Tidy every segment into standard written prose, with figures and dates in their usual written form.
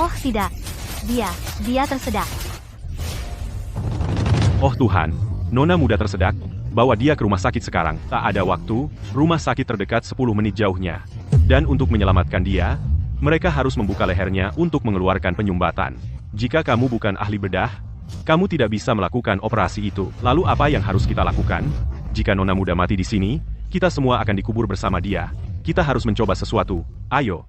Oh tidak. Dia tersedak. Oh Tuhan, Nona muda tersedak. Bawa dia ke rumah sakit sekarang. Tak ada waktu, rumah sakit terdekat 10 menit jauhnya. Dan untuk menyelamatkan dia, mereka harus membuka lehernya untuk mengeluarkan penyumbatan. Jika kamu bukan ahli bedah, kamu tidak bisa melakukan operasi itu. Lalu apa yang harus kita lakukan? Jika Nona muda mati di sini, kita semua akan dikubur bersama dia. Kita harus mencoba sesuatu. Ayo.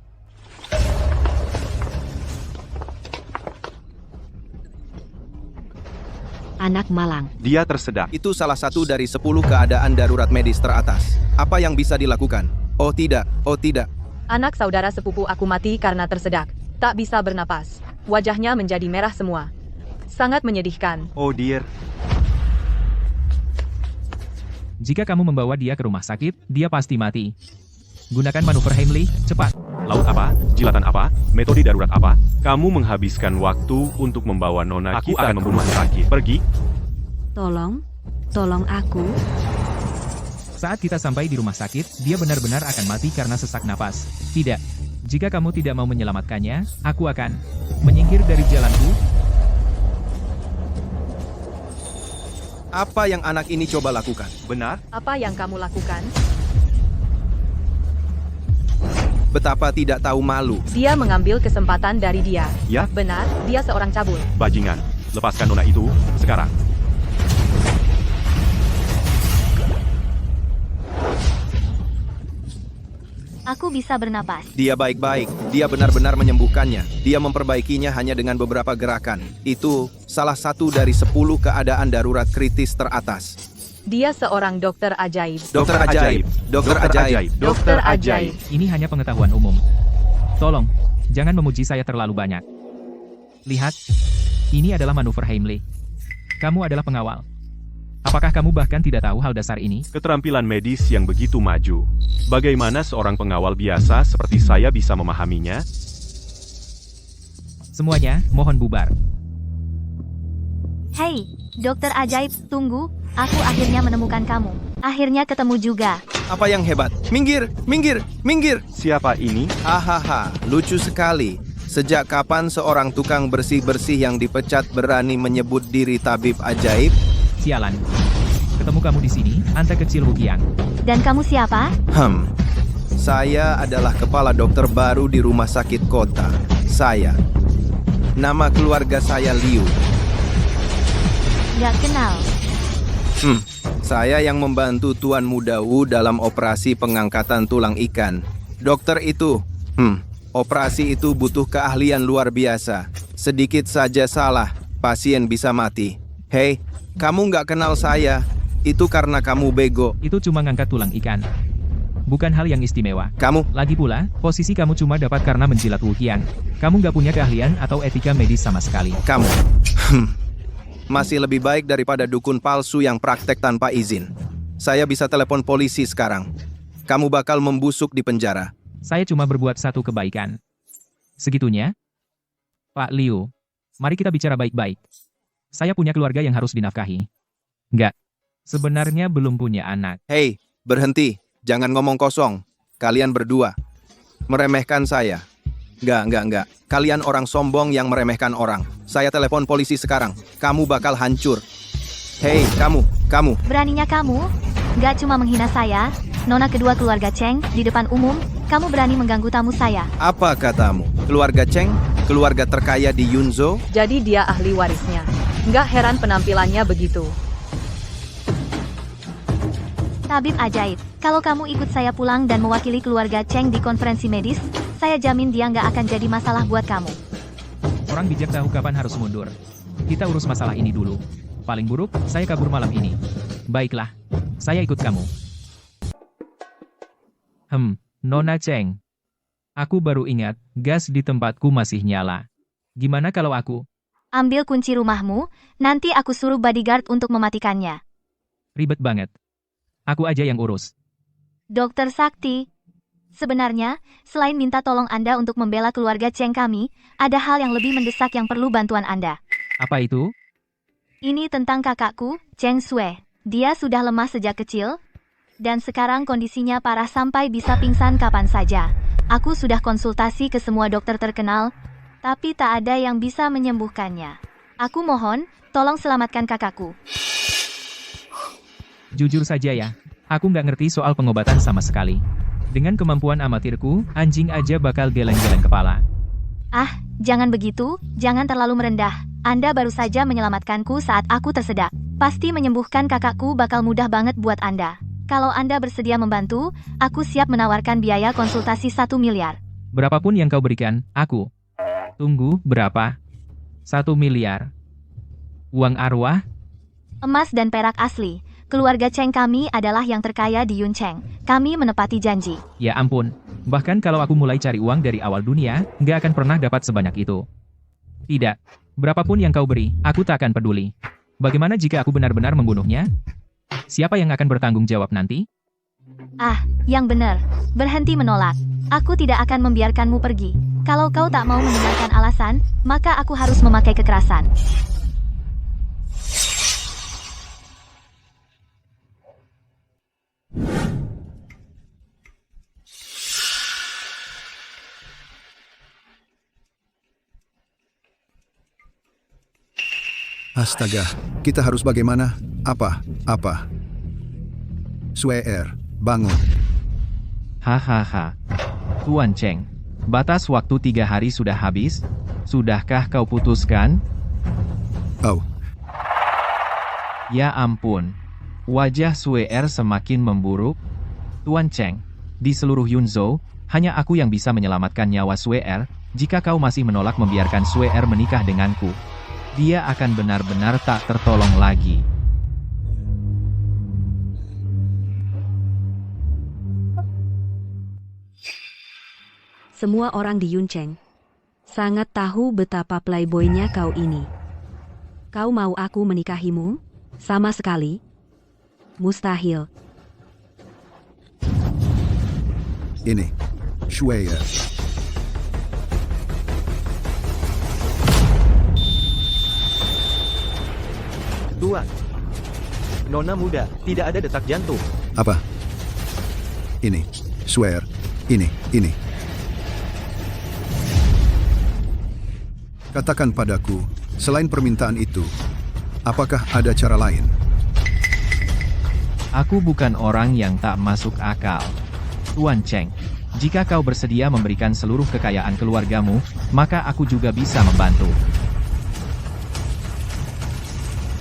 Anak malang. Dia tersedak. Itu salah satu dari 10 keadaan darurat medis teratas. Apa yang bisa dilakukan? Oh tidak. Anak saudara sepupu aku mati karena tersedak. Tak bisa bernapas. Wajahnya menjadi merah semua. Sangat menyedihkan. Oh dear. Jika kamu membawa dia ke rumah sakit, dia pasti mati. Gunakan manuver Heimlich, cepat. Laut apa? Jilatan apa? Metode darurat apa? Kamu menghabiskan waktu untuk membawa Nona. Aku akan membunuh sakit. Pergi. Tolong aku. Saat kita sampai di rumah sakit, dia benar-benar akan mati karena sesak napas. Tidak. Jika kamu tidak mau menyelamatkannya, aku akan menyingkir dari jalanku. Apa yang anak ini coba lakukan? Benar? Apa yang kamu lakukan? Betapa tidak tahu malu. Dia mengambil kesempatan dari dia. Ya? Benar, dia seorang cabul. Bajingan. Lepaskan Nona itu, sekarang. Aku bisa bernapas. Dia baik-baik. Dia benar-benar menyembuhkannya. Dia memperbaikinya hanya dengan beberapa gerakan. Itu salah satu dari 10 keadaan darurat kritis teratas. Dia seorang dokter ajaib. Dokter ajaib. Dokter ajaib. Dokter ajaib. Ini hanya pengetahuan umum. Tolong, jangan memuji saya terlalu banyak. Lihat, ini adalah manuver Heimlich. Kamu adalah pengawal. Apakah kamu bahkan tidak tahu hal dasar ini? Keterampilan medis yang begitu maju. Bagaimana seorang pengawal biasa seperti saya bisa memahaminya? Semuanya, mohon bubar. Hei, dokter ajaib, tunggu. Aku akhirnya menemukan kamu. Akhirnya ketemu juga. Apa yang hebat? Minggir. Siapa ini? Hahaha, lucu sekali. Sejak kapan seorang tukang bersih-bersih yang dipecat berani menyebut diri tabib ajaib? Sialan. Ketemu kamu di sini, anta kecil Wukiang. Dan kamu siapa? Saya adalah kepala dokter baru di rumah sakit kota. Nama keluarga saya Liu. Gak kenal. Saya yang membantu Tuan Muda Wu dalam operasi pengangkatan tulang ikan. Dokter itu, operasi itu butuh keahlian luar biasa. Sedikit saja salah, pasien bisa mati. Hei, kamu nggak kenal saya. Itu karena kamu bego. Itu cuma ngangkat tulang ikan. Bukan hal yang istimewa. Kamu, Lagi pula, posisi kamu cuma dapat karena menjilat Wukiang. Kamu nggak punya keahlian atau etika medis sama sekali. kamu. Masih lebih baik daripada dukun palsu yang praktek tanpa izin. Saya bisa telepon polisi sekarang. Kamu bakal membusuk di penjara. Saya cuma berbuat satu kebaikan. Segitunya? Pak Liu, mari kita bicara baik-baik. Saya punya keluarga yang harus dinafkahi. Enggak. Sebenarnya belum punya anak. Hei, berhenti. Jangan ngomong kosong. Kalian berdua meremehkan saya. Enggak. Kalian orang sombong yang meremehkan orang. Saya telepon polisi sekarang. Kamu bakal hancur. Hei, kamu. Beraninya kamu? Gak cuma menghina saya, nona kedua keluarga Cheng, di depan umum, kamu berani mengganggu tamu saya. Apa katamu? Keluarga Cheng? Keluarga terkaya di Yunzhou? Jadi dia ahli warisnya. Nggak heran penampilannya begitu. Tabib ajaib, kalau kamu ikut saya pulang dan mewakili keluarga Cheng di konferensi medis, saya jamin dia nggak akan jadi masalah buat kamu. Orang bijak tahu kapan harus mundur. Kita urus masalah ini dulu. Paling buruk, saya kabur malam ini. Baiklah, saya ikut kamu. Nona Cheng. Aku baru ingat, gas di tempatku masih nyala. Gimana kalau aku? Ambil kunci rumahmu, nanti aku suruh bodyguard untuk mematikannya. Ribet banget. Aku aja yang urus. Dokter Sakti, sebenarnya, selain minta tolong Anda untuk membela keluarga Cheng kami, ada hal yang lebih mendesak yang perlu bantuan Anda. Apa itu? Ini tentang kakakku, Cheng Sui. Dia sudah lemah sejak kecil, dan sekarang kondisinya parah sampai bisa pingsan kapan saja. Aku sudah konsultasi ke semua dokter terkenal, Tapi tak ada yang bisa menyembuhkannya. Aku mohon, tolong selamatkan kakakku. Jujur saja ya, aku nggak ngerti soal pengobatan sama sekali. Dengan kemampuan amatirku, anjing aja bakal geleng-geleng kepala. Ah, jangan begitu, jangan terlalu merendah. Anda baru saja menyelamatkanku saat aku tersedak. Pasti menyembuhkan kakakku bakal mudah banget buat Anda. Kalau Anda bersedia membantu, aku siap menawarkan biaya konsultasi 1 miliar. Berapapun yang kau berikan, aku. Tunggu, berapa? 1 miliar. Uang arwah? Emas dan perak asli. Keluarga Cheng kami adalah yang terkaya di Yuncheng. Kami menepati janji. Ya ampun, bahkan kalau aku mulai cari uang dari awal dunia, nggak akan pernah dapat sebanyak itu. Tidak, berapapun yang kau beri, aku tak akan peduli. Bagaimana jika aku benar-benar membunuhnya? Siapa yang akan bertanggung jawab nanti? Ah, yang benar. Berhenti menolak. Aku tidak akan membiarkanmu pergi. Kalau kau tak mau mendengarkan alasan, maka aku harus memakai kekerasan. Astaga, kita harus bagaimana? Apa? Swear, bangun. Hahaha. Tuan Cheng, batas waktu 3 hari sudah habis. Sudahkah kau putuskan? Oh, Ya ampun. Wajah Sweer semakin memburuk. Tuan Cheng, di seluruh Yunzhou, hanya aku yang bisa menyelamatkan nyawa Sweer. Jika kau masih menolak membiarkan Sweer menikah denganku, dia akan benar-benar tak tertolong lagi. Semua orang di Yuncheng sangat tahu betapa playboynya kau ini. Kau mau aku menikahimu? Sama sekali. Mustahil. ini. Swear. Tuan, Nona muda, tidak ada detak jantung. Apa? Ini. Swear. Ini. Katakan padaku, selain permintaan itu, apakah ada cara lain? Aku bukan orang yang tak masuk akal. Tuan Cheng, jika kau bersedia memberikan seluruh kekayaan keluargamu, maka aku juga bisa membantu.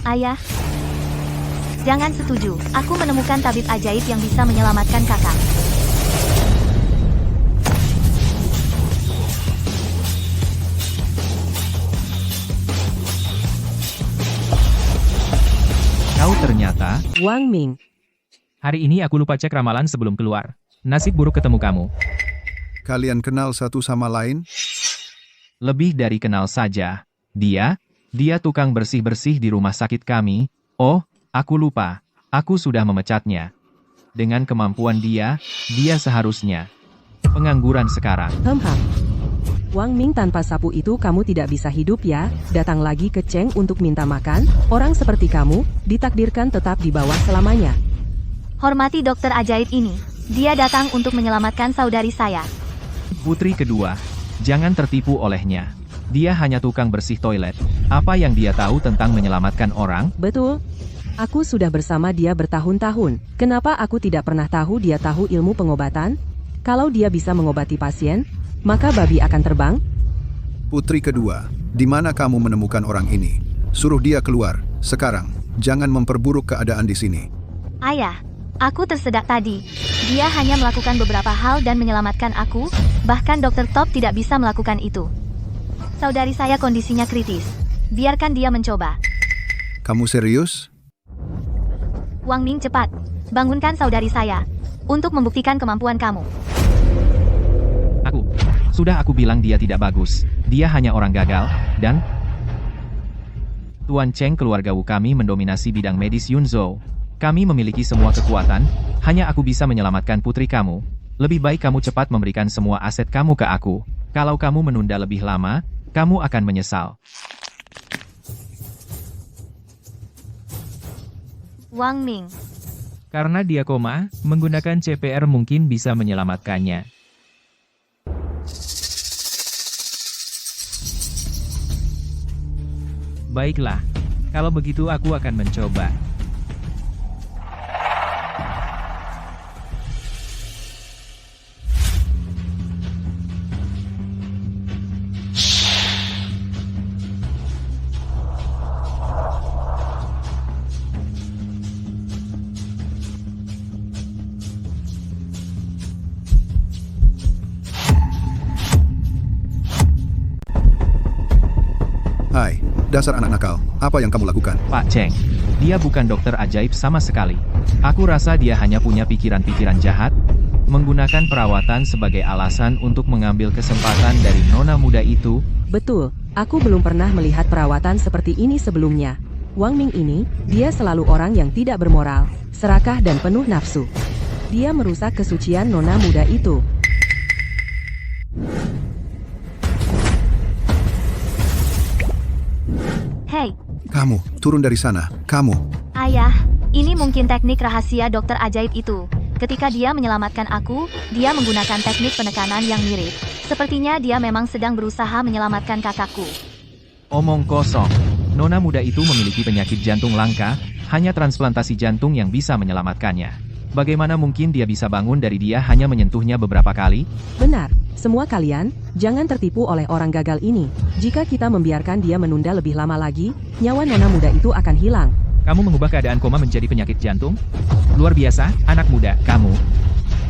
Ayah, jangan setuju. Aku menemukan tabib ajaib yang bisa menyelamatkan kakak. Kau ternyata, Wang Ming, hari ini aku lupa cek ramalan sebelum keluar. Nasib buruk ketemu kamu. Kalian kenal satu sama lain? Lebih dari kenal saja. Dia tukang bersih-bersih di rumah sakit kami. Oh, aku lupa. Aku sudah memecatnya. Dengan kemampuan dia seharusnya pengangguran sekarang. Wang Ming, tanpa sapu itu kamu tidak bisa hidup ya. Datang lagi ke Cheng untuk minta makan. Orang seperti kamu ditakdirkan tetap di bawah selamanya. Hormati dokter ajaib ini. Dia datang untuk menyelamatkan saudari saya. Putri kedua, jangan tertipu olehnya. Dia hanya tukang bersih toilet. Apa yang dia tahu tentang menyelamatkan orang? Betul. Aku sudah bersama dia bertahun-tahun. Kenapa aku tidak pernah tahu dia tahu ilmu pengobatan? Kalau dia bisa mengobati pasien, maka babi akan terbang. Putri kedua, di mana kamu menemukan orang ini? Suruh dia keluar, sekarang. Jangan memperburuk keadaan di sini. Ayah, aku tersedak tadi. Dia hanya melakukan beberapa hal dan menyelamatkan aku. Bahkan dokter top tidak bisa melakukan itu. Saudari saya kondisinya kritis. Biarkan dia mencoba. Kamu serius? Wang Ming, cepat. Bangunkan saudari saya. Untuk membuktikan kemampuan kamu. Sudah aku bilang dia tidak bagus. Dia hanya orang gagal, dan Tuan Cheng, keluarga Wu kami mendominasi bidang medis Yunzhou. Kami memiliki semua kekuatan, hanya aku bisa menyelamatkan putri kamu. Lebih baik kamu cepat memberikan semua aset kamu ke aku. Kalau kamu menunda lebih lama, kamu akan menyesal. Wang Ming. Karena dia koma, menggunakan CPR mungkin bisa menyelamatkannya. Baiklah, kalau begitu aku akan mencoba. Hai, dasar anak nakal, apa yang kamu lakukan? Pak Cheng, dia bukan dokter ajaib sama sekali. Aku rasa dia hanya punya pikiran-pikiran jahat, menggunakan perawatan sebagai alasan untuk mengambil kesempatan dari nona muda itu. Betul, aku belum pernah melihat perawatan seperti ini sebelumnya. Wang Ming ini, dia selalu orang yang tidak bermoral, serakah dan penuh nafsu. Dia merusak kesucian nona muda itu. Hei, Kamu, turun dari sana, kamu. ayah, ini mungkin teknik rahasia dokter ajaib itu. Ketika dia menyelamatkan aku, dia menggunakan teknik penekanan yang mirip. Sepertinya dia memang sedang berusaha menyelamatkan kakakku. Omong kosong. Nona muda itu memiliki penyakit jantung langka, hanya transplantasi jantung yang bisa menyelamatkannya. Bagaimana mungkin dia bisa bangun dari dia hanya menyentuhnya beberapa kali? Benar, semua kalian, jangan tertipu oleh orang gagal ini. Jika kita membiarkan dia menunda lebih lama lagi, nyawa nona muda itu akan hilang. Kamu mengubah keadaan koma menjadi penyakit jantung? Luar biasa, anak muda, kamu.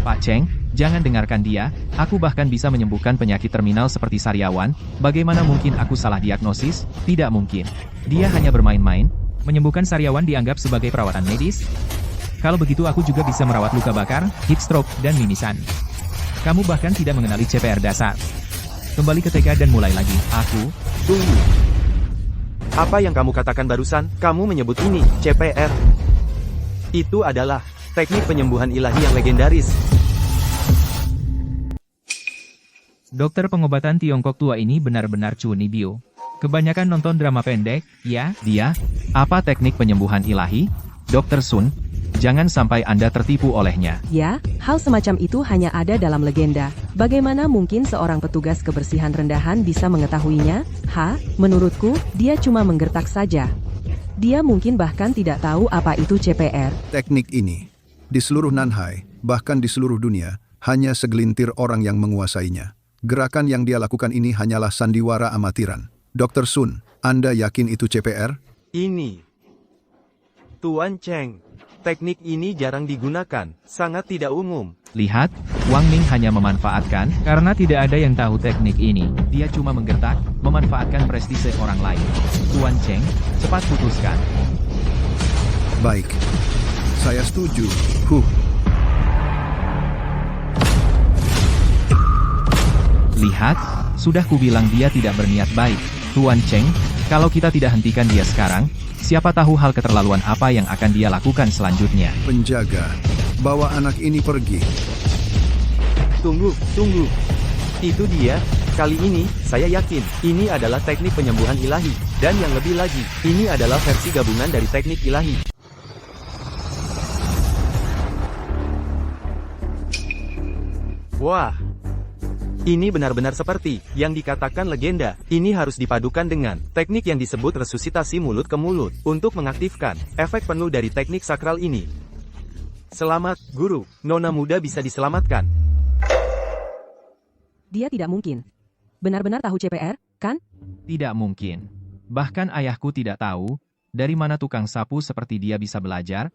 Pak Cheng, jangan dengarkan dia, aku bahkan bisa menyembuhkan penyakit terminal seperti sariawan. Bagaimana mungkin aku salah diagnosis? Tidak mungkin. Dia hanya bermain-main. Menyembuhkan sariawan dianggap sebagai perawatan medis? Kalau begitu aku juga bisa merawat luka bakar, heat stroke, dan mimisan. Kamu bahkan tidak mengenali CPR dasar. Kembali ke TK dan mulai lagi. Aku, Tunggu. Apa yang kamu katakan barusan? Kamu menyebut ini CPR. Itu adalah teknik penyembuhan ilahi yang legendaris. dokter pengobatan Tiongkok tua ini benar-benar Chuni Bio. Kebanyakan nonton drama pendek, ya, dia. Apa teknik penyembuhan ilahi? Dr. Sun, jangan sampai Anda tertipu olehnya. Ya, hal semacam itu hanya ada dalam legenda. Bagaimana mungkin seorang petugas kebersihan rendahan bisa mengetahuinya? Menurutku, dia cuma menggertak saja. Dia mungkin bahkan tidak tahu apa itu CPR. Teknik ini, di seluruh Nanhai, bahkan di seluruh dunia, hanya segelintir orang yang menguasainya. Gerakan yang dia lakukan ini hanyalah sandiwara amatiran. Dr. Sun, Anda yakin itu CPR? Ini. Tuan Cheng, teknik ini jarang digunakan, sangat tidak umum. Lihat, Wang Ming hanya memanfaatkan, karena tidak ada yang tahu teknik ini. Dia cuma menggertak, memanfaatkan prestise orang lain. Tuan Cheng, cepat putuskan. Baik. Saya setuju. Lihat, sudah kubilang dia tidak berniat baik. Tuan Cheng, kalau kita tidak hentikan dia sekarang, siapa tahu hal keterlaluan apa yang akan dia lakukan selanjutnya. Penjaga, bawa anak ini pergi. Tunggu. Itu dia. Kali ini, saya yakin, ini adalah teknik penyembuhan ilahi. Dan yang lebih lagi, ini adalah versi gabungan dari teknik ilahi. Wah. Ini benar-benar seperti yang dikatakan legenda. Ini harus dipadukan dengan teknik yang disebut resusitasi mulut ke mulut untuk mengaktifkan efek penuh dari teknik sakral ini. Selamat, Guru. Nona muda bisa diselamatkan. Dia tidak mungkin. Benar-benar tahu CPR, kan? Tidak mungkin. Bahkan ayahku tidak tahu, dari mana tukang sapu seperti dia bisa belajar.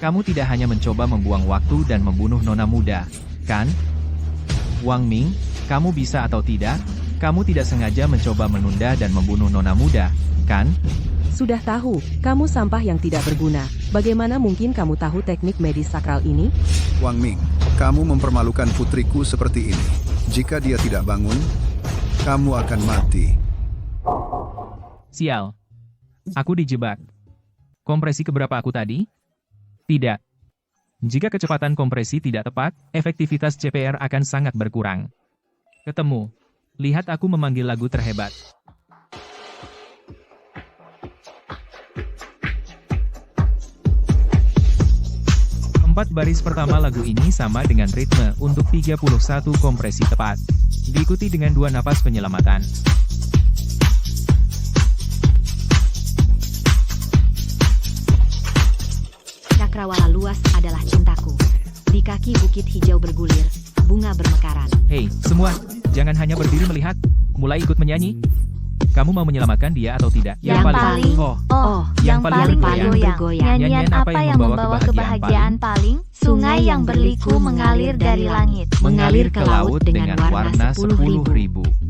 Kamu tidak hanya mencoba membuang waktu dan membunuh nona muda, kan? Wang Ming, kamu bisa atau tidak? Kamu tidak sengaja mencoba menunda dan membunuh nona muda, kan? Sudah tahu, kamu sampah yang tidak berguna. Bagaimana mungkin kamu tahu teknik medis sakral ini? Wang Ming, kamu mempermalukan putriku seperti ini. Jika dia tidak bangun, kamu akan mati. Sial. Aku dijebak. Kompresi keberapa aku tadi? Tidak. Jika kecepatan kompresi tidak tepat, efektivitas CPR akan sangat berkurang. Ketemu. Lihat aku memanggil lagu terhebat. Cepat baris pertama lagu ini sama dengan ritme untuk 31 kompresi tepat. Diikuti dengan 2 napas penyelamatan. Cakrawala luas adalah cintaku. Di kaki bukit hijau bergulir, bunga bermekaran. Hei, semua, jangan hanya berdiri melihat. Mulai ikut menyanyi. Kamu mau menyelamatkan dia atau tidak? Yang paling bergoyang. Nyanyian apa yang membawa kebahagiaan paling? Sungai yang berliku mengalir dari langit. Mengalir ke laut dengan warna 10.000.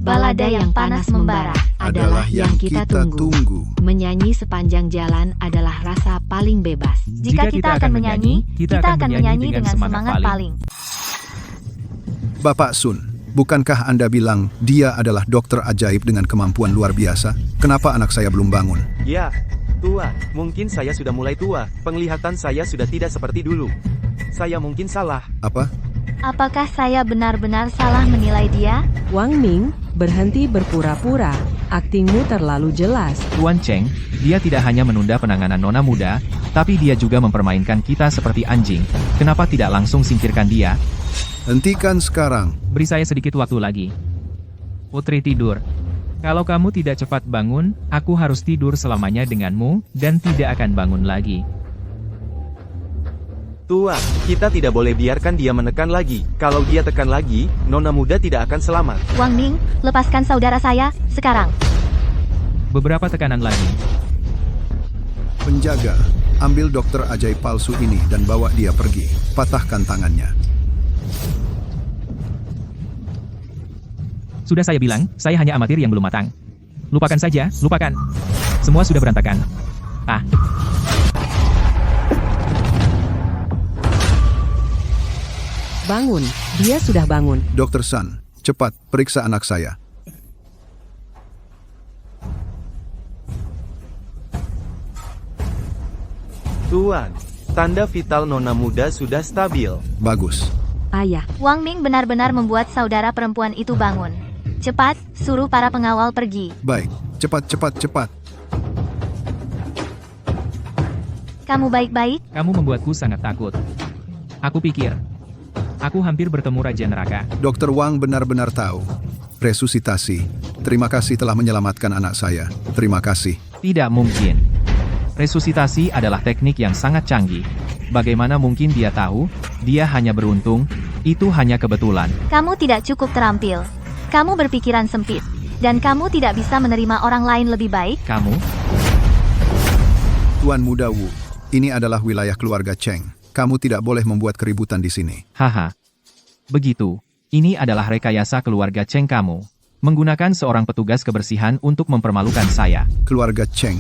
Balada yang panas membara adalah yang kita tunggu. Menyanyi sepanjang jalan adalah rasa paling bebas. Jika kita akan menyanyi, kita akan menyanyi dengan semangat paling. Bapak Sun, bukankah Anda bilang dia adalah dokter ajaib dengan kemampuan luar biasa? Kenapa anak saya belum bangun? Ya, tua. Mungkin saya sudah mulai tua. Penglihatan saya sudah tidak seperti dulu. Saya mungkin salah. Apa? Apakah saya benar-benar salah menilai dia? Wang Ming, berhenti berpura-pura. Aktingmu terlalu jelas. Tuan Cheng, dia tidak hanya menunda penanganan nona muda, tapi dia juga mempermainkan kita seperti anjing. Kenapa tidak langsung singkirkan dia? Hentikan sekarang. Beri saya sedikit waktu lagi. Putri tidur. Kalau kamu tidak cepat bangun, aku harus tidur selamanya denganmu, dan tidak akan bangun lagi. Tua, kita tidak boleh biarkan dia menekan lagi. Kalau dia tekan lagi, nona muda tidak akan selamat. Wang Ming, lepaskan saudara saya, sekarang. Beberapa tekanan lagi. Penjaga, ambil dokter ajaib palsu ini dan bawa dia pergi. Patahkan tangannya. Sudah saya bilang, saya hanya amatir yang belum matang. Lupakan saja, lupakan. Semua sudah berantakan. Bangun, dia sudah bangun. Dokter Sun, cepat periksa anak saya. Tuan, tanda vital nona muda sudah stabil. Bagus. Ayah, Wang Ming benar-benar membuat saudara perempuan itu bangun. Cepat, suruh para pengawal pergi. Baik, cepat. Kamu baik-baik? Kamu membuatku sangat takut. Aku pikir, aku hampir bertemu Raja Neraka. Dokter Wang benar-benar tahu. Resusitasi. Terima kasih telah menyelamatkan anak saya. Terima kasih. Tidak mungkin. Resusitasi adalah teknik yang sangat canggih. Bagaimana mungkin dia tahu? Dia hanya beruntung. Itu hanya kebetulan. Kamu tidak cukup terampil. Kamu berpikiran sempit. Dan kamu tidak bisa menerima orang lain lebih baik. Kamu? Tuan Muda Wu, ini adalah wilayah keluarga Cheng. Kamu tidak boleh membuat keributan di sini. Haha. Begitu. Ini adalah rekayasa keluarga Cheng kamu. Menggunakan seorang petugas kebersihan untuk mempermalukan saya. Keluarga Cheng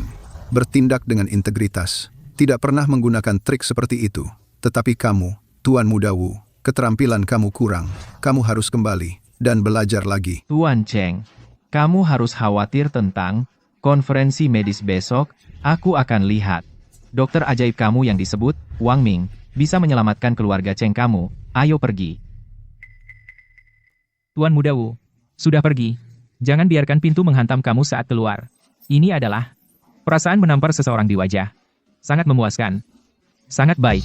bertindak dengan integritas. Tidak pernah menggunakan trik seperti itu. Tetapi kamu, Tuan Muda Wu, keterampilan kamu kurang. Kamu harus kembali dan belajar lagi. Tuan Cheng, kamu harus khawatir tentang konferensi medis besok. Aku akan lihat. Dokter ajaib kamu yang disebut Wang Ming bisa menyelamatkan keluarga Cheng kamu. Ayo pergi. Tuan Muda Wu, sudah pergi. Jangan biarkan pintu menghantam kamu saat keluar. Ini adalah perasaan menampar seseorang di wajah. Sangat memuaskan. Sangat baik.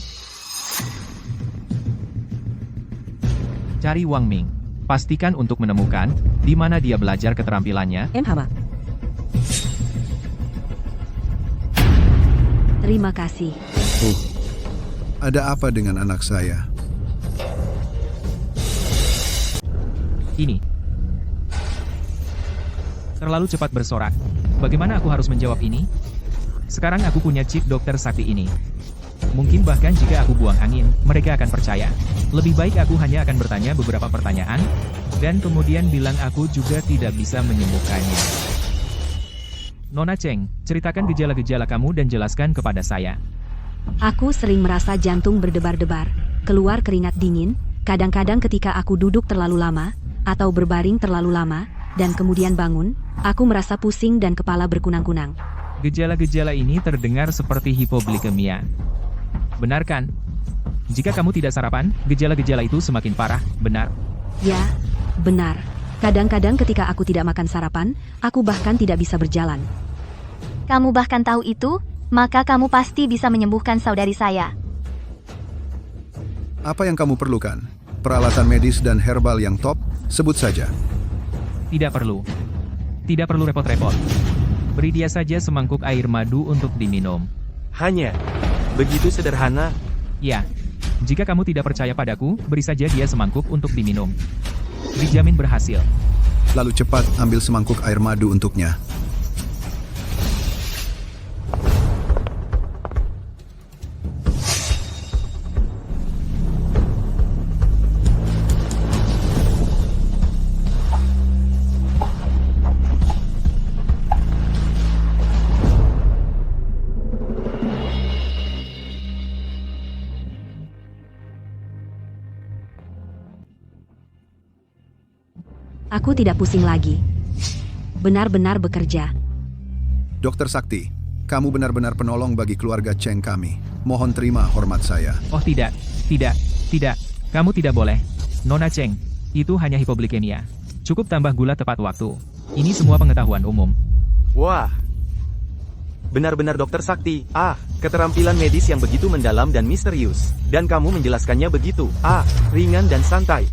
Cari Wang Ming. Pastikan untuk menemukan di mana dia belajar keterampilannya. Hama. terima kasih. Ada apa dengan anak saya? Ini. Terlalu cepat bersorak. Bagaimana aku harus menjawab ini? Sekarang aku punya chip dokter sakti ini. Mungkin bahkan jika aku buang angin, mereka akan percaya. Lebih baik aku hanya akan bertanya beberapa pertanyaan, dan kemudian bilang aku juga tidak bisa menyembuhkannya. Nona Cheng, ceritakan gejala-gejala kamu dan jelaskan kepada saya. Aku sering merasa jantung berdebar-debar, keluar keringat dingin, kadang-kadang ketika aku duduk terlalu lama, atau berbaring terlalu lama, dan kemudian bangun, aku merasa pusing dan kepala berkunang-kunang. Gejala-gejala ini terdengar seperti hipoglikemia. Benar kan? Jika kamu tidak sarapan, gejala-gejala itu semakin parah, benar? Ya, benar. Kadang-kadang ketika aku tidak makan sarapan, aku bahkan tidak bisa berjalan. Kamu bahkan tahu itu, maka kamu pasti bisa menyembuhkan saudari saya. Apa yang kamu perlukan? Peralatan medis dan herbal yang top? Sebut saja. Tidak perlu. Tidak perlu repot-repot. Beri dia saja semangkuk air madu untuk diminum. Hanya begitu sederhana. Ya, jika kamu tidak percaya padaku, beri saja dia semangkuk untuk diminum. Dijamin berhasil. Lalu cepat ambil semangkuk air madu untuknya. Aku tidak pusing lagi. Benar-benar bekerja. Dokter Sakti, kamu benar-benar penolong bagi keluarga Cheng kami. Mohon terima hormat saya. Oh tidak, tidak. Kamu tidak boleh. Nona Cheng, itu hanya hipoglikemia. Cukup tambah gula tepat waktu. Ini semua pengetahuan umum. Wah, benar-benar Dokter Sakti. Keterampilan medis yang begitu mendalam dan misterius. Dan kamu menjelaskannya begitu, ringan dan santai.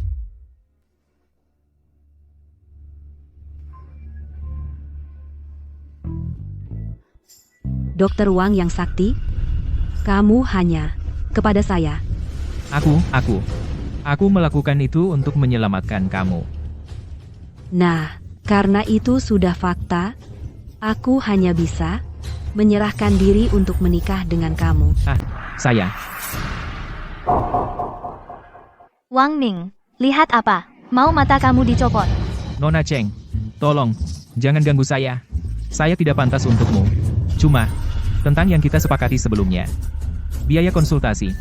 Dokter Wang yang sakti, kamu hanya kepada saya. Aku melakukan itu untuk menyelamatkan kamu. Nah, karena itu sudah fakta, aku hanya bisa menyerahkan diri untuk menikah dengan kamu. Saya. Wang Ning, lihat apa? Mau mata kamu dicopot? Nona Cheng, tolong, jangan ganggu saya. Saya tidak pantas untukmu. Cuma, tentang yang kita sepakati sebelumnya. Biaya konsultasi.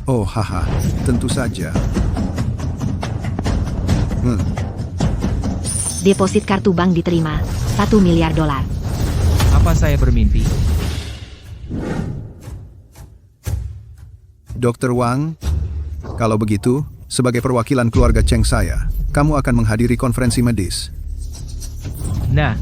Oh, haha, tentu saja. Deposit kartu bank diterima, $1 miliar. Apa saya bermimpi? Dokter Wang, kalau begitu, sebagai perwakilan keluarga Cheng saya, kamu akan menghadiri konferensi medis. Nah,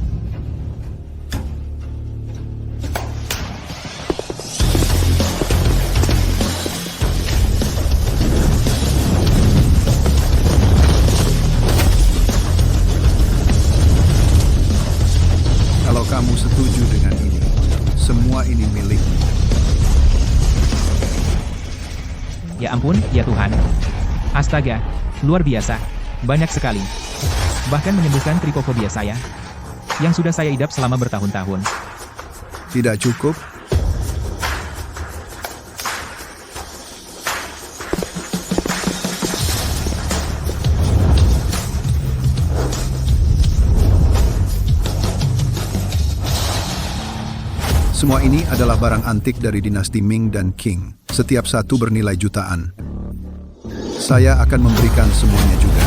kalau kamu setuju dengan ini, semua ini milikmu. ya ampun, ya Tuhan. Astaga, luar biasa. Banyak sekali. Bahkan menyembuhkan trikofobia saya, yang sudah saya idap selama bertahun-tahun. Tidak cukup? Semua ini adalah barang antik dari dinasti Ming dan Qing. Setiap satu bernilai jutaan. Saya akan memberikan semuanya juga.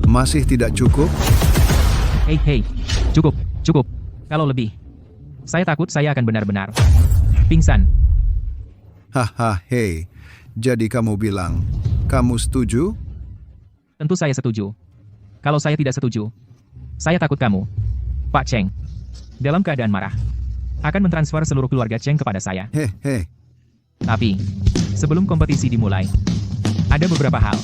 Masih tidak cukup? Hei, cukup. Kalau lebih, saya takut saya akan benar-benar pingsan. Haha, hei. Jadi kamu bilang, kamu setuju? Tentu saya setuju. Kalau saya tidak setuju, saya takut kamu, Pak Cheng, dalam keadaan marah, akan mentransfer seluruh keluarga Cheng kepada saya. Hei. Tapi, sebelum kompetisi dimulai, ada beberapa hal.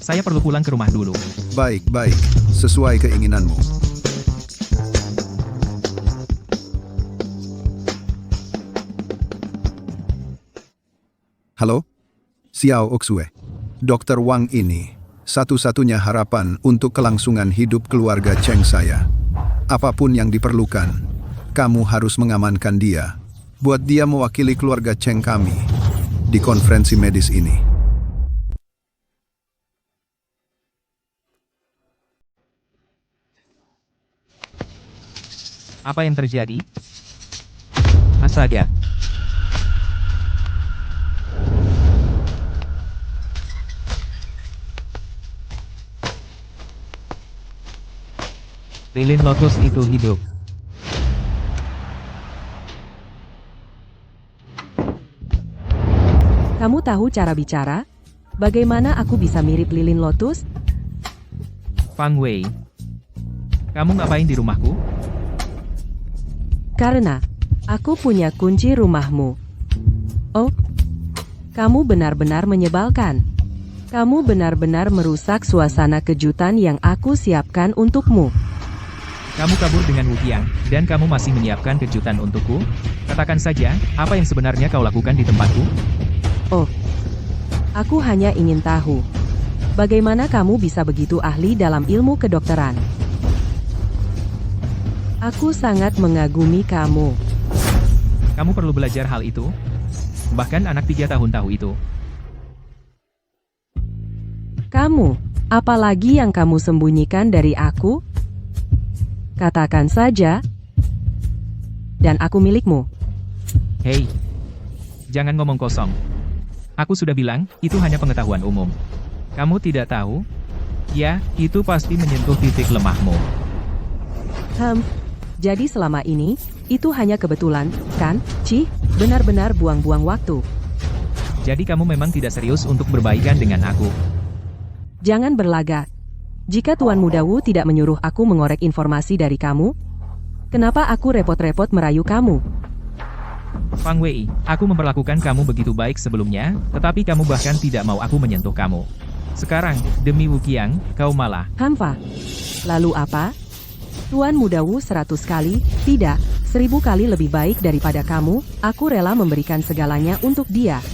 Saya perlu pulang ke rumah dulu. Baik. Sesuai keinginanmu. Halo? Xiao Oxue. Dr. Wang ini, satu-satunya harapan untuk kelangsungan hidup keluarga Cheng saya. Apapun yang diperlukan, kamu harus mengamankan dia. Buat dia mewakili keluarga Cheng kami di konferensi medis ini. Apa yang terjadi? Astaga. Lilin lotus itu hidup. Kamu tahu cara bicara? Bagaimana aku bisa mirip lilin lotus? Fang Wei, kamu ngapain di rumahku? Karena aku punya kunci rumahmu. Oh, Kamu benar-benar menyebalkan. Kamu benar-benar merusak suasana kejutan yang aku siapkan untukmu. Kamu kabur dengan Wuqiang, dan kamu masih menyiapkan kejutan untukku? Katakan saja, apa yang sebenarnya kau lakukan di tempatku? Oh, aku hanya ingin tahu, bagaimana kamu bisa begitu ahli dalam ilmu kedokteran? Aku sangat mengagumi kamu. Kamu perlu belajar hal itu. Bahkan anak 3 tahun tahu itu. Kamu, apalagi yang kamu sembunyikan dari aku? Katakan saja, dan aku milikmu. Hei, jangan ngomong kosong. Aku sudah bilang, itu hanya pengetahuan umum. Kamu tidak tahu? Ya, itu pasti menyentuh titik lemahmu. Jadi selama ini, itu hanya kebetulan, kan? Cih, benar-benar buang-buang waktu. Jadi kamu memang tidak serius untuk berbaikan dengan aku. Jangan berlagak. Jika Tuan Muda Wu tidak menyuruh aku mengorek informasi dari kamu, kenapa aku repot-repot merayu kamu? Fang Wei, aku memperlakukan kamu begitu baik sebelumnya, tetapi kamu bahkan tidak mau aku menyentuh kamu. Sekarang, demi Wuqiang, kau malah. Hamfa. Lalu apa? Tuan Muda Wu 100 kali, tidak, 1000 kali lebih baik daripada kamu, aku rela memberikan segalanya untuk dia.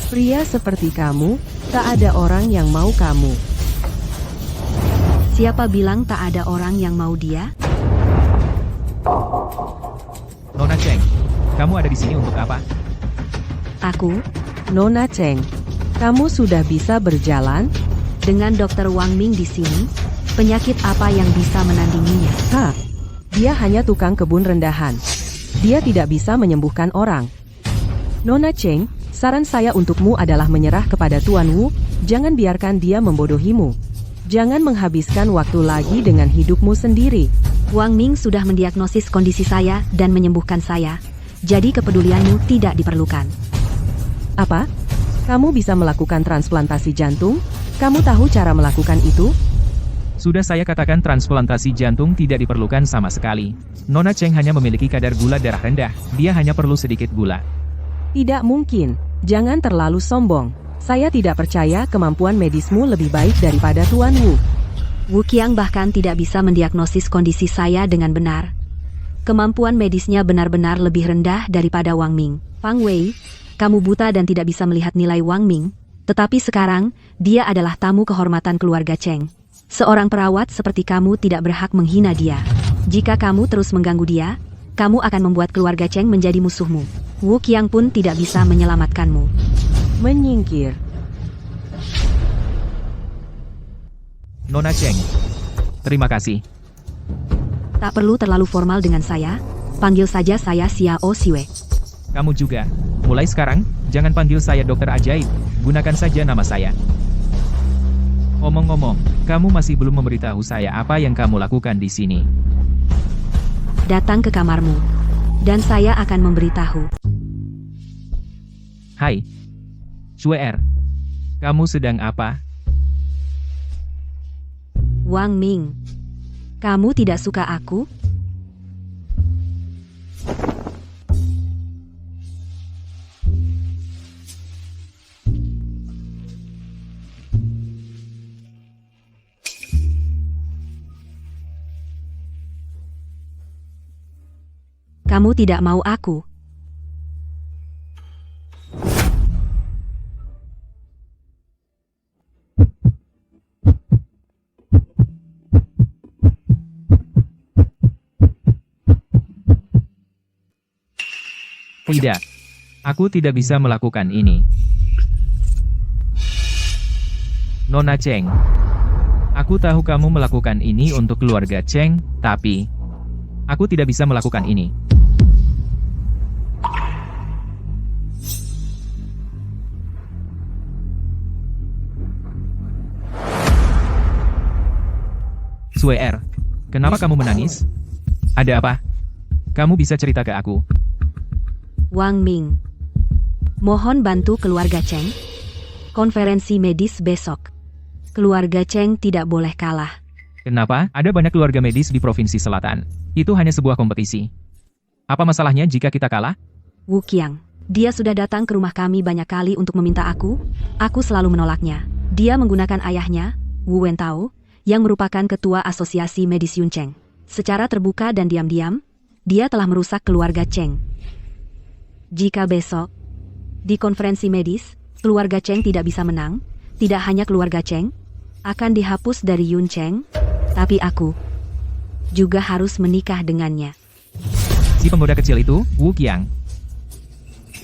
Pria seperti kamu, tak ada orang yang mau kamu. Siapa bilang tak ada orang yang mau dia? Nona Cheng, kamu ada di sini untuk apa? Aku, Nona Cheng, kamu sudah bisa berjalan? dengan Dr. Wang Ming di sini, penyakit apa yang bisa menandinginya? Dia hanya tukang kebun rendahan. Dia tidak bisa menyembuhkan orang. Nona Cheng, saran saya untukmu adalah menyerah kepada Tuan Wu, jangan biarkan dia membodohimu. Jangan menghabiskan waktu lagi dengan hidupmu sendiri. Wang Ming sudah mendiagnosis kondisi saya dan menyembuhkan saya. Jadi kepedulianmu tidak diperlukan. Apa? Kamu bisa melakukan transplantasi jantung? Kamu tahu cara melakukan itu? Sudah saya katakan transplantasi jantung tidak diperlukan sama sekali. Nona Cheng hanya memiliki kadar gula darah rendah, dia hanya perlu sedikit gula. Tidak mungkin. Jangan terlalu sombong. Saya tidak percaya kemampuan medismu lebih baik daripada Tuan Wu. Wuqiang bahkan tidak bisa mendiagnosis kondisi saya dengan benar. Kemampuan medisnya benar-benar lebih rendah daripada Wang Ming. Fang Wei, kamu buta dan tidak bisa melihat nilai Wang Ming, tetapi sekarang, dia adalah tamu kehormatan keluarga Cheng. Seorang perawat seperti kamu tidak berhak menghina dia. Jika kamu terus mengganggu dia, kamu akan membuat keluarga Cheng menjadi musuhmu. Wuqiang pun tidak bisa menyelamatkanmu. Menyingkir. Nona Cheng, terima kasih. Tak perlu terlalu formal dengan saya, panggil saja saya Xiao Siwei. Kamu juga. Mulai sekarang, jangan panggil saya dokter ajaib, gunakan saja nama saya. Omong-omong, kamu masih belum memberitahu saya apa yang kamu lakukan di sini. Datang ke kamarmu, dan saya akan memberitahu. Hai, Shuer, kamu sedang apa? Wang Ming, kamu tidak suka aku? Kamu tidak mau aku. Tidak. Aku tidak bisa melakukan ini. Nona Cheng. Aku tahu kamu melakukan ini untuk keluarga Cheng, tapi aku tidak bisa melakukan ini. Shuer, kenapa kamu menangis? Ada apa? Kamu bisa cerita ke aku. Wang Ming, mohon bantu keluarga Cheng. Konferensi medis besok. Keluarga Cheng tidak boleh kalah. Kenapa? Ada banyak keluarga medis di Provinsi Selatan. Itu hanya sebuah kompetisi. Apa masalahnya jika kita kalah? Wuqiang, Dia sudah datang ke rumah kami banyak kali untuk meminta aku selalu menolaknya. Dia menggunakan ayahnya, Wu Wentao, yang merupakan ketua asosiasi medis Yun Cheng. Secara terbuka dan diam-diam, dia telah merusak keluarga Cheng. Jika besok, di konferensi medis, keluarga Cheng tidak bisa menang, tidak hanya keluarga Cheng akan dihapus dari Yun Cheng, tapi aku juga harus menikah dengannya. Si pemuda kecil itu, Wu Qiang.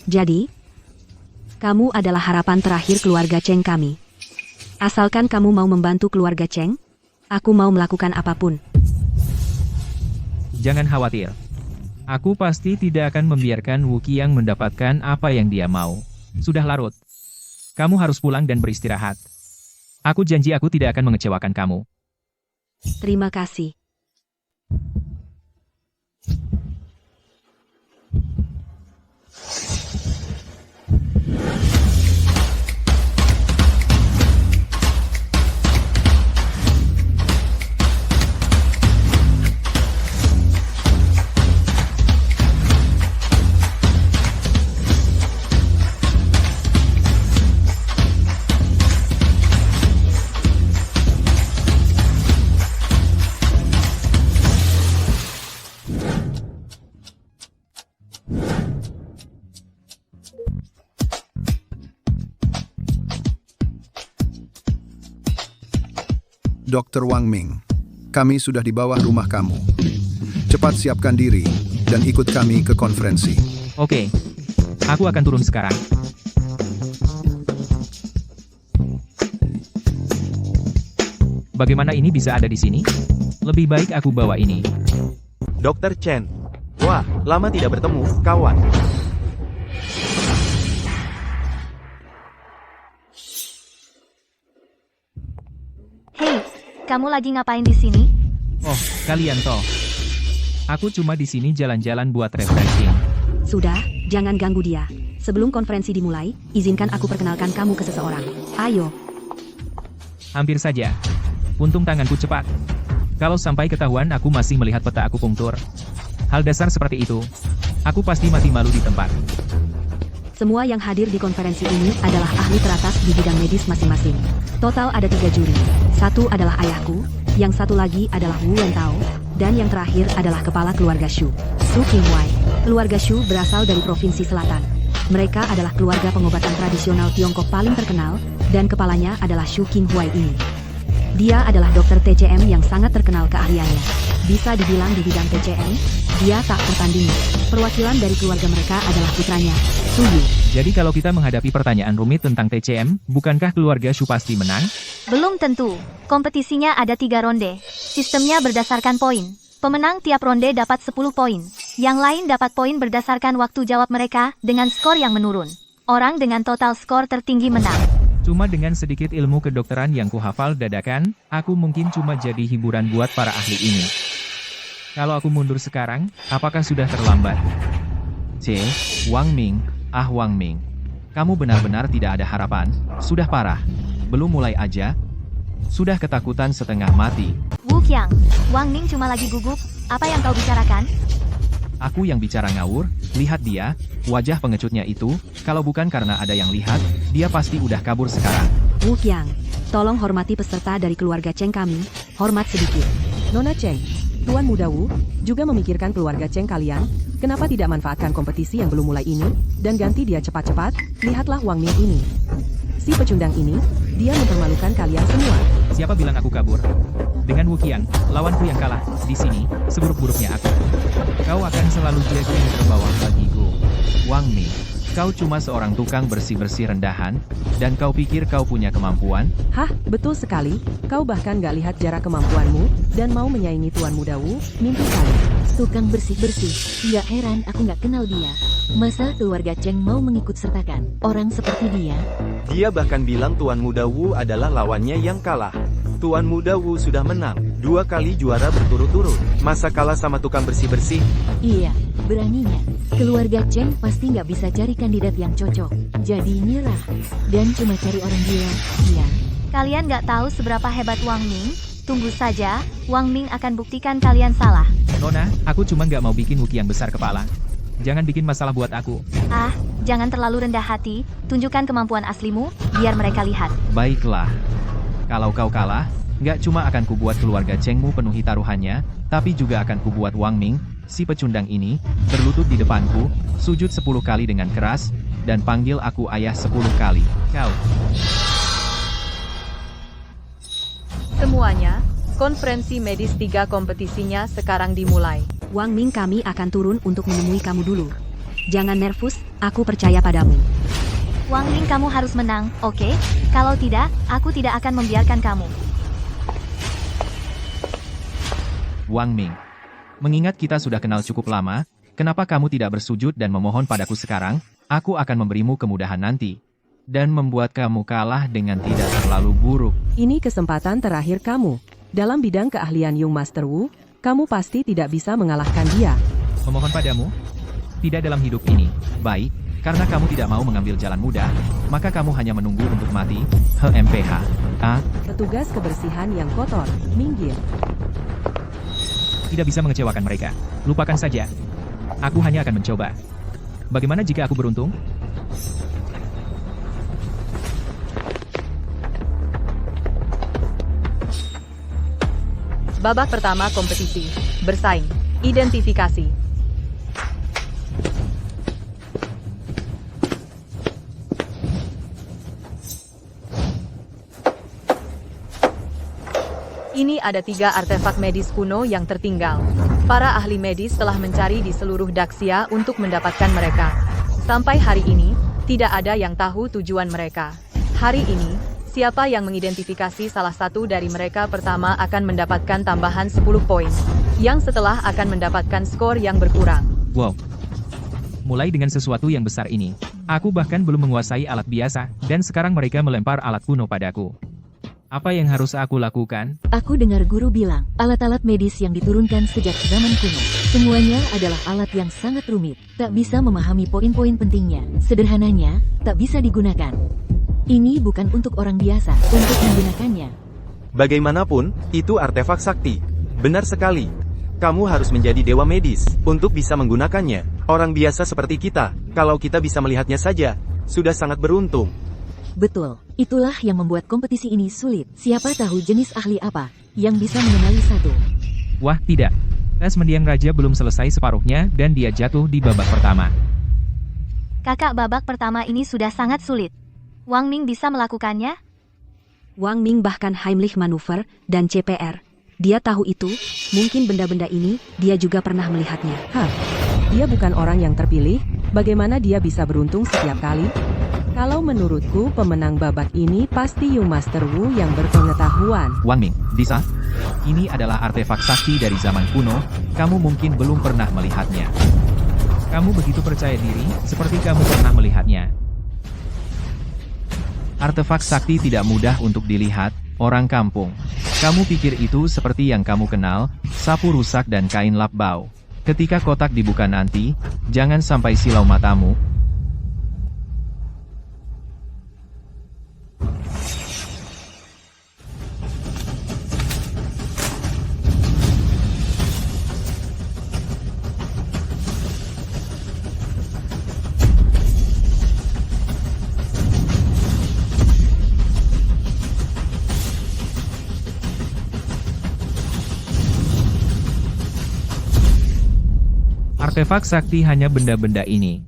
Jadi, kamu adalah harapan terakhir keluarga Cheng kami. Asalkan kamu mau membantu keluarga Cheng, aku mau melakukan apapun. Jangan khawatir. Aku pasti tidak akan membiarkan Wu Qiang mendapatkan apa yang dia mau. Sudah larut. Kamu harus pulang dan beristirahat. Aku janji aku tidak akan mengecewakan kamu. Terima kasih. Dr. Wang Ming, kami sudah di bawah rumah kamu. Cepat siapkan diri dan ikut kami ke konferensi. Oke. Aku akan turun sekarang. Bagaimana ini bisa ada di sini? Lebih baik aku bawa ini. Dr. Chen. Wah, lama tidak bertemu, kawan. Hei, kamu lagi ngapain di sini? Oh, kalian toh. Aku cuma di sini jalan-jalan buat refreshing. Sudah, jangan ganggu dia. Sebelum konferensi dimulai, izinkan aku perkenalkan kamu ke seseorang. Ayo. Hampir saja. Untung tanganku cepat. Kalau sampai ketahuan aku masih melihat peta akupunktur. Hal dasar seperti itu. Aku pasti mati malu di tempat. Semua yang hadir di konferensi ini adalah ahli teratas di bidang medis masing-masing. Total ada 3 juri. Satu adalah ayahku, yang satu lagi adalah Wu Wentao, dan yang terakhir adalah kepala keluarga Shu, Su Qinghuai. Keluarga Shu berasal dari Provinsi Selatan. Mereka adalah keluarga pengobatan tradisional Tiongkok paling terkenal, dan kepalanya adalah Su Qinghuai ini. Dia adalah dokter TCM yang sangat terkenal keahliannya. Bisa dibilang di bidang TCM, dia tak tertandingi. Perwakilan dari keluarga mereka adalah putranya, Su Yu. Jadi kalau kita menghadapi pertanyaan rumit tentang TCM, bukankah keluarga Shu pasti menang? Belum tentu. Kompetisinya ada 3 ronde. Sistemnya berdasarkan poin. Pemenang tiap ronde dapat 10 poin. Yang lain dapat poin berdasarkan waktu jawab mereka dengan skor yang menurun. Orang dengan total skor tertinggi menang. Cuma dengan sedikit ilmu kedokteran yang kuhafal dadakan, aku mungkin cuma jadi hiburan buat para ahli ini. Kalau aku mundur sekarang, apakah sudah terlambat? Wang Ming, Wang Ming. Kamu benar-benar tidak ada harapan, sudah parah. Belum mulai aja, sudah ketakutan setengah mati. Wu Qiang, Wang Ming cuma lagi gugup, apa yang kau bicarakan? Aku yang bicara ngawur, lihat dia, wajah pengecutnya itu, kalau bukan karena ada yang lihat, dia pasti udah kabur sekarang. Wu Qiang, tolong hormati peserta dari keluarga Cheng kami, hormat sedikit. Nona Cheng, Tuan Muda Wu, juga memikirkan keluarga Cheng kalian, kenapa tidak manfaatkan kompetisi yang belum mulai ini, dan ganti dia cepat-cepat, lihatlah Wang Ming ini. Si pecundang ini, dia mempermalukan kalian semua. Siapa bilang aku kabur? Dengan Wu Qiang, lawanku yang kalah, di sini, seburuk-buruknya aku. Kau akan selalu jadi yang terbawah bagiku. Wang Ming, kau cuma seorang tukang bersih-bersih rendahan, dan kau pikir kau punya kemampuan? Hah, betul sekali, kau bahkan gak lihat jarak kemampuanmu, dan mau menyaingi Tuan Muda Wu, mimpi kali. Tukang bersih-bersih, nggak heran aku nggak kenal dia. Masa keluarga Cheng mau mengikut sertakan orang seperti dia? Dia bahkan bilang Tuan Muda Wu adalah lawannya yang kalah. Tuan Muda Wu sudah menang 2 kali juara berturut-turut. Masa kalah sama tukang bersih-bersih? Iya, beraninya. Keluarga Cheng pasti nggak bisa cari kandidat yang cocok. Jadi nyerah. Dan cuma cari orang gila, iya. Kalian nggak tahu seberapa hebat Wang Ming? Tunggu saja, Wang Ming akan buktikan kalian salah. Nona, aku cuma nggak mau bikin Wu Qiang besar kepala. Jangan bikin masalah buat aku. Ah, jangan terlalu rendah hati. Tunjukkan kemampuan aslimu, biar mereka lihat. Baiklah. Kalau kau kalah, nggak cuma akan kubuat keluarga Chengmu penuhi taruhannya, tapi juga akan kubuat Wang Ming, si pecundang ini, berlutut di depanku, sujud 10 kali dengan keras, dan panggil aku ayah 10 kali. Kau. Semuanya, konferensi medis 3 kompetisinya sekarang dimulai. Wang Ming, kami akan turun untuk menemui kamu dulu. Jangan nervus, aku percaya padamu. Wang Ming, kamu harus menang, oke? Kalau tidak, aku tidak akan membiarkan kamu. Wang Ming. Mengingat kita sudah kenal cukup lama, kenapa kamu tidak bersujud dan memohon padaku sekarang? Aku akan memberimu kemudahan nanti. Dan membuat kamu kalah dengan tidak terlalu buruk. Ini kesempatan terakhir kamu. Dalam bidang keahlian Young Master Wu, kamu pasti tidak bisa mengalahkan dia. Memohon padamu? Tidak dalam hidup ini. Baik, karena kamu tidak mau mengambil jalan mudah, maka kamu hanya menunggu untuk mati. HMPH. Petugas kebersihan yang kotor, minggir. Tidak bisa mengecewakan mereka. Lupakan saja. Aku hanya akan mencoba. Bagaimana jika aku beruntung? Babak pertama kompetisi. Bersaing. Identifikasi. Ini ada 3 artefak medis kuno yang tertinggal. Para ahli medis telah mencari di seluruh Daxia untuk mendapatkan mereka. Sampai hari ini, tidak ada yang tahu tujuan mereka. Hari ini, siapa yang mengidentifikasi salah satu dari mereka pertama akan mendapatkan tambahan 10 poin, yang setelah akan mendapatkan skor yang berkurang. Wow. Mulai dengan sesuatu yang besar ini. Aku bahkan belum menguasai alat biasa, dan sekarang mereka melempar alat kuno padaku. Apa yang harus aku lakukan? Aku dengar guru bilang, alat-alat medis yang diturunkan sejak zaman kuno. Semuanya adalah alat yang sangat rumit, tak bisa memahami poin-poin pentingnya. Sederhananya, tak bisa digunakan. Ini bukan untuk orang biasa, untuk menggunakannya. Bagaimanapun, itu artefak sakti. Benar sekali. Kamu harus menjadi dewa medis untuk bisa menggunakannya. Orang biasa seperti kita, kalau kita bisa melihatnya saja, sudah sangat beruntung. Betul, itulah yang membuat kompetisi ini sulit. Siapa tahu jenis ahli apa yang bisa mengenali satu. Wah, tidak. Tes mendiang raja belum selesai separuhnya dan dia jatuh di babak pertama. Kakak, babak pertama ini sudah sangat sulit. Wang Ming bisa melakukannya? Wang Ming bahkan Heimlich Maneuver dan CPR. Dia tahu itu, mungkin benda-benda ini, dia juga pernah melihatnya. Dia bukan orang yang terpilih, bagaimana dia bisa beruntung setiap kali? Kalau menurutku pemenang babak ini pasti Young Master Wu yang berpengetahuan. Wang Ming, bisa? Ini adalah artefak sakti dari zaman kuno, kamu mungkin belum pernah melihatnya. Kamu begitu percaya diri, seperti kamu pernah melihatnya. Artefak sakti tidak mudah untuk dilihat, orang kampung. Kamu pikir itu seperti yang kamu kenal, sapu rusak dan kain lap bau. Ketika kotak dibuka nanti, jangan sampai silau matamu. Artefak sakti hanya benda-benda ini.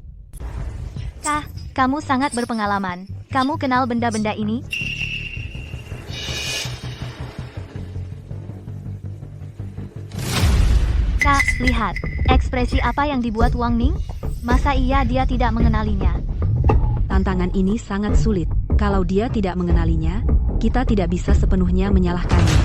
Kah, kamu sangat berpengalaman. Kamu kenal benda-benda ini? Kak, lihat. Ekspresi apa yang dibuat Wang Ming? Masa iya dia tidak mengenalinya? Tantangan ini sangat sulit. Kalau dia tidak mengenalinya, kita tidak bisa sepenuhnya menyalahkannya.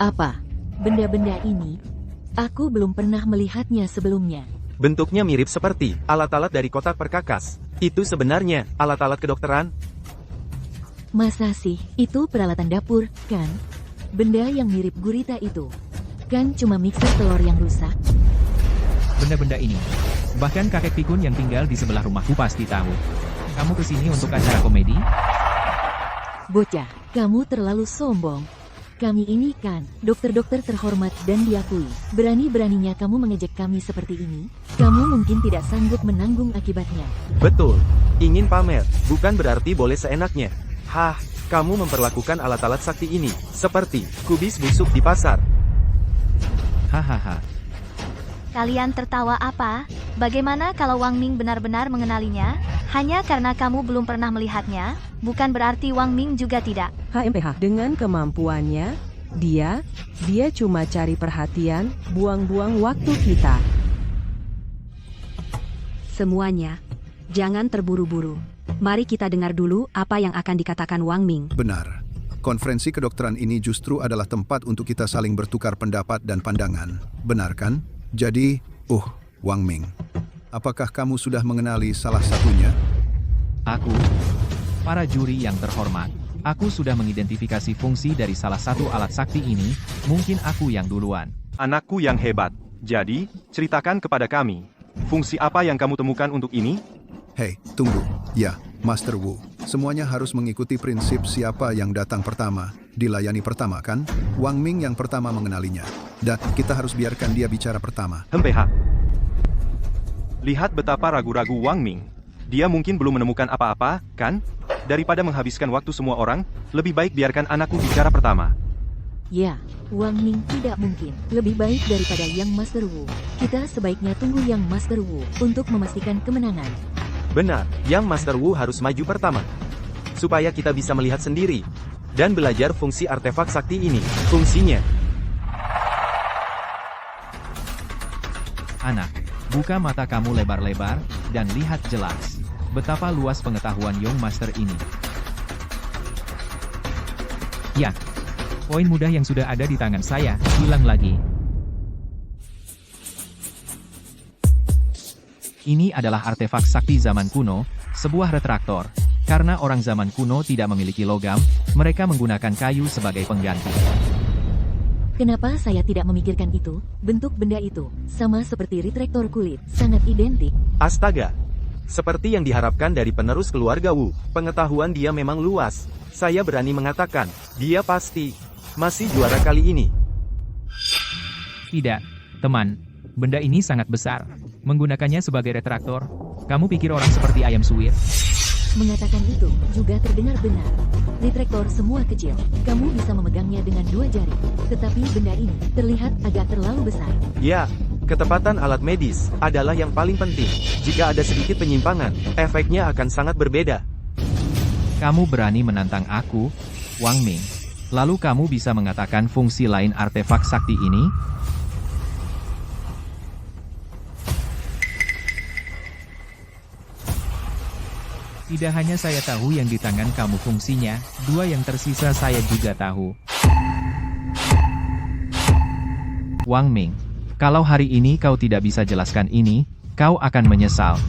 Apa? Benda-benda ini? Aku belum pernah melihatnya sebelumnya. Bentuknya mirip seperti alat-alat dari kotak perkakas. Itu sebenarnya alat-alat kedokteran. Masa sih? Itu peralatan dapur, kan? Benda yang mirip gurita itu. Kan cuma mixer telur yang rusak. Benda-benda ini. Bahkan kakek pikun yang tinggal di sebelah rumahku pasti tahu. Kamu kesini untuk acara komedi? Bocah, kamu terlalu sombong. Kami ini kan dokter-dokter terhormat dan diakui. Berani-beraninya kamu mengejek kami seperti ini. Kamu mungkin tidak sanggup menanggung akibatnya. Betul. Ingin pamer, bukan berarti boleh seenaknya. Hah, kamu memperlakukan alat-alat sakti ini seperti kubis busuk di pasar. Hahaha. Kalian tertawa apa? Bagaimana kalau Wang Ming benar-benar mengenalinya? Hanya karena kamu belum pernah melihatnya, bukan berarti Wang Ming juga tidak. HMPH, dengan kemampuannya, dia cuma cari perhatian, buang-buang waktu kita. Semuanya, jangan terburu-buru. Mari kita dengar dulu apa yang akan dikatakan Wang Ming. Benar. Konferensi kedokteran ini justru adalah tempat untuk kita saling bertukar pendapat dan pandangan. Benar kan? Jadi, Wang Ming, apakah kamu sudah mengenali salah satunya? Aku, para juri yang terhormat, aku sudah mengidentifikasi fungsi dari salah satu alat sakti ini, mungkin aku yang duluan. Anakku yang hebat. Jadi, ceritakan kepada kami. Fungsi apa yang kamu temukan untuk ini? Hei, tunggu. Ya, Master Wu. Semuanya harus mengikuti prinsip siapa yang datang pertama, dilayani pertama kan? Wang Ming yang pertama mengenalinya. Dan kita harus biarkan dia bicara pertama. HMPH. Lihat betapa ragu-ragu Wang Ming. Dia mungkin belum menemukan apa-apa, kan? Daripada menghabiskan waktu semua orang, lebih baik biarkan anakku bicara pertama. Ya, Wang Ming tidak mungkin. Lebih baik daripada Yang Master Wu. Kita sebaiknya tunggu Yang Master Wu untuk memastikan kemenangan. Benar, Yang Master Wu harus maju pertama. Supaya kita bisa melihat sendiri. Dan belajar fungsi artefak sakti ini. Fungsinya. Anak, buka mata kamu lebar-lebar, dan lihat jelas. Betapa luas pengetahuan Young Master ini. Ya, poin mudah yang sudah ada di tangan saya, hilang lagi. Ini adalah artefak sakti zaman kuno, sebuah retraktor. Karena orang zaman kuno tidak memiliki logam, mereka menggunakan kayu sebagai pengganti. Kenapa saya tidak memikirkan itu? Bentuk benda itu sama seperti retraktor kulit, sangat identik. Astaga. Seperti yang diharapkan dari penerus keluarga Wu, pengetahuan dia memang luas. Saya berani mengatakan, dia pasti masih juara kali ini. Tidak, teman. Benda ini sangat besar. Menggunakannya sebagai retraktor, kamu pikir orang seperti ayam suwir? Mengatakan itu juga terdengar benar. Retraktor semua kecil. Kamu bisa memegangnya dengan 2 jari. Tetapi benda ini terlihat agak terlalu besar. Ya, ketepatan alat medis adalah yang paling penting. Jika ada sedikit penyimpangan, efeknya akan sangat berbeda. Kamu berani menantang aku, Wang Ming. Lalu kamu bisa mengatakan fungsi lain artefak sakti ini? Tidak hanya saya tahu yang di tangan kamu fungsinya, 2 yang tersisa saya juga tahu. Wang Ming, kalau hari ini kau tidak bisa jelaskan ini, kau akan menyesal.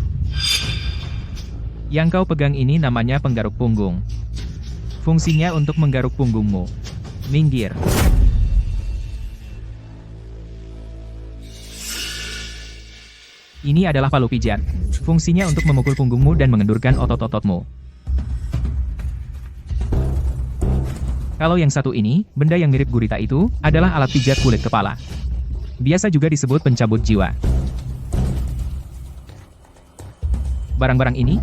Yang kau pegang ini namanya penggaruk punggung. Fungsinya untuk menggaruk punggungmu. Minggir. Ini adalah palu pijat. Fungsinya untuk memukul punggungmu dan mengendurkan otot-ototmu. Kalau yang satu ini, benda yang mirip gurita itu, adalah alat pijat kulit kepala. Biasa juga disebut pencabut jiwa. Barang-barang ini,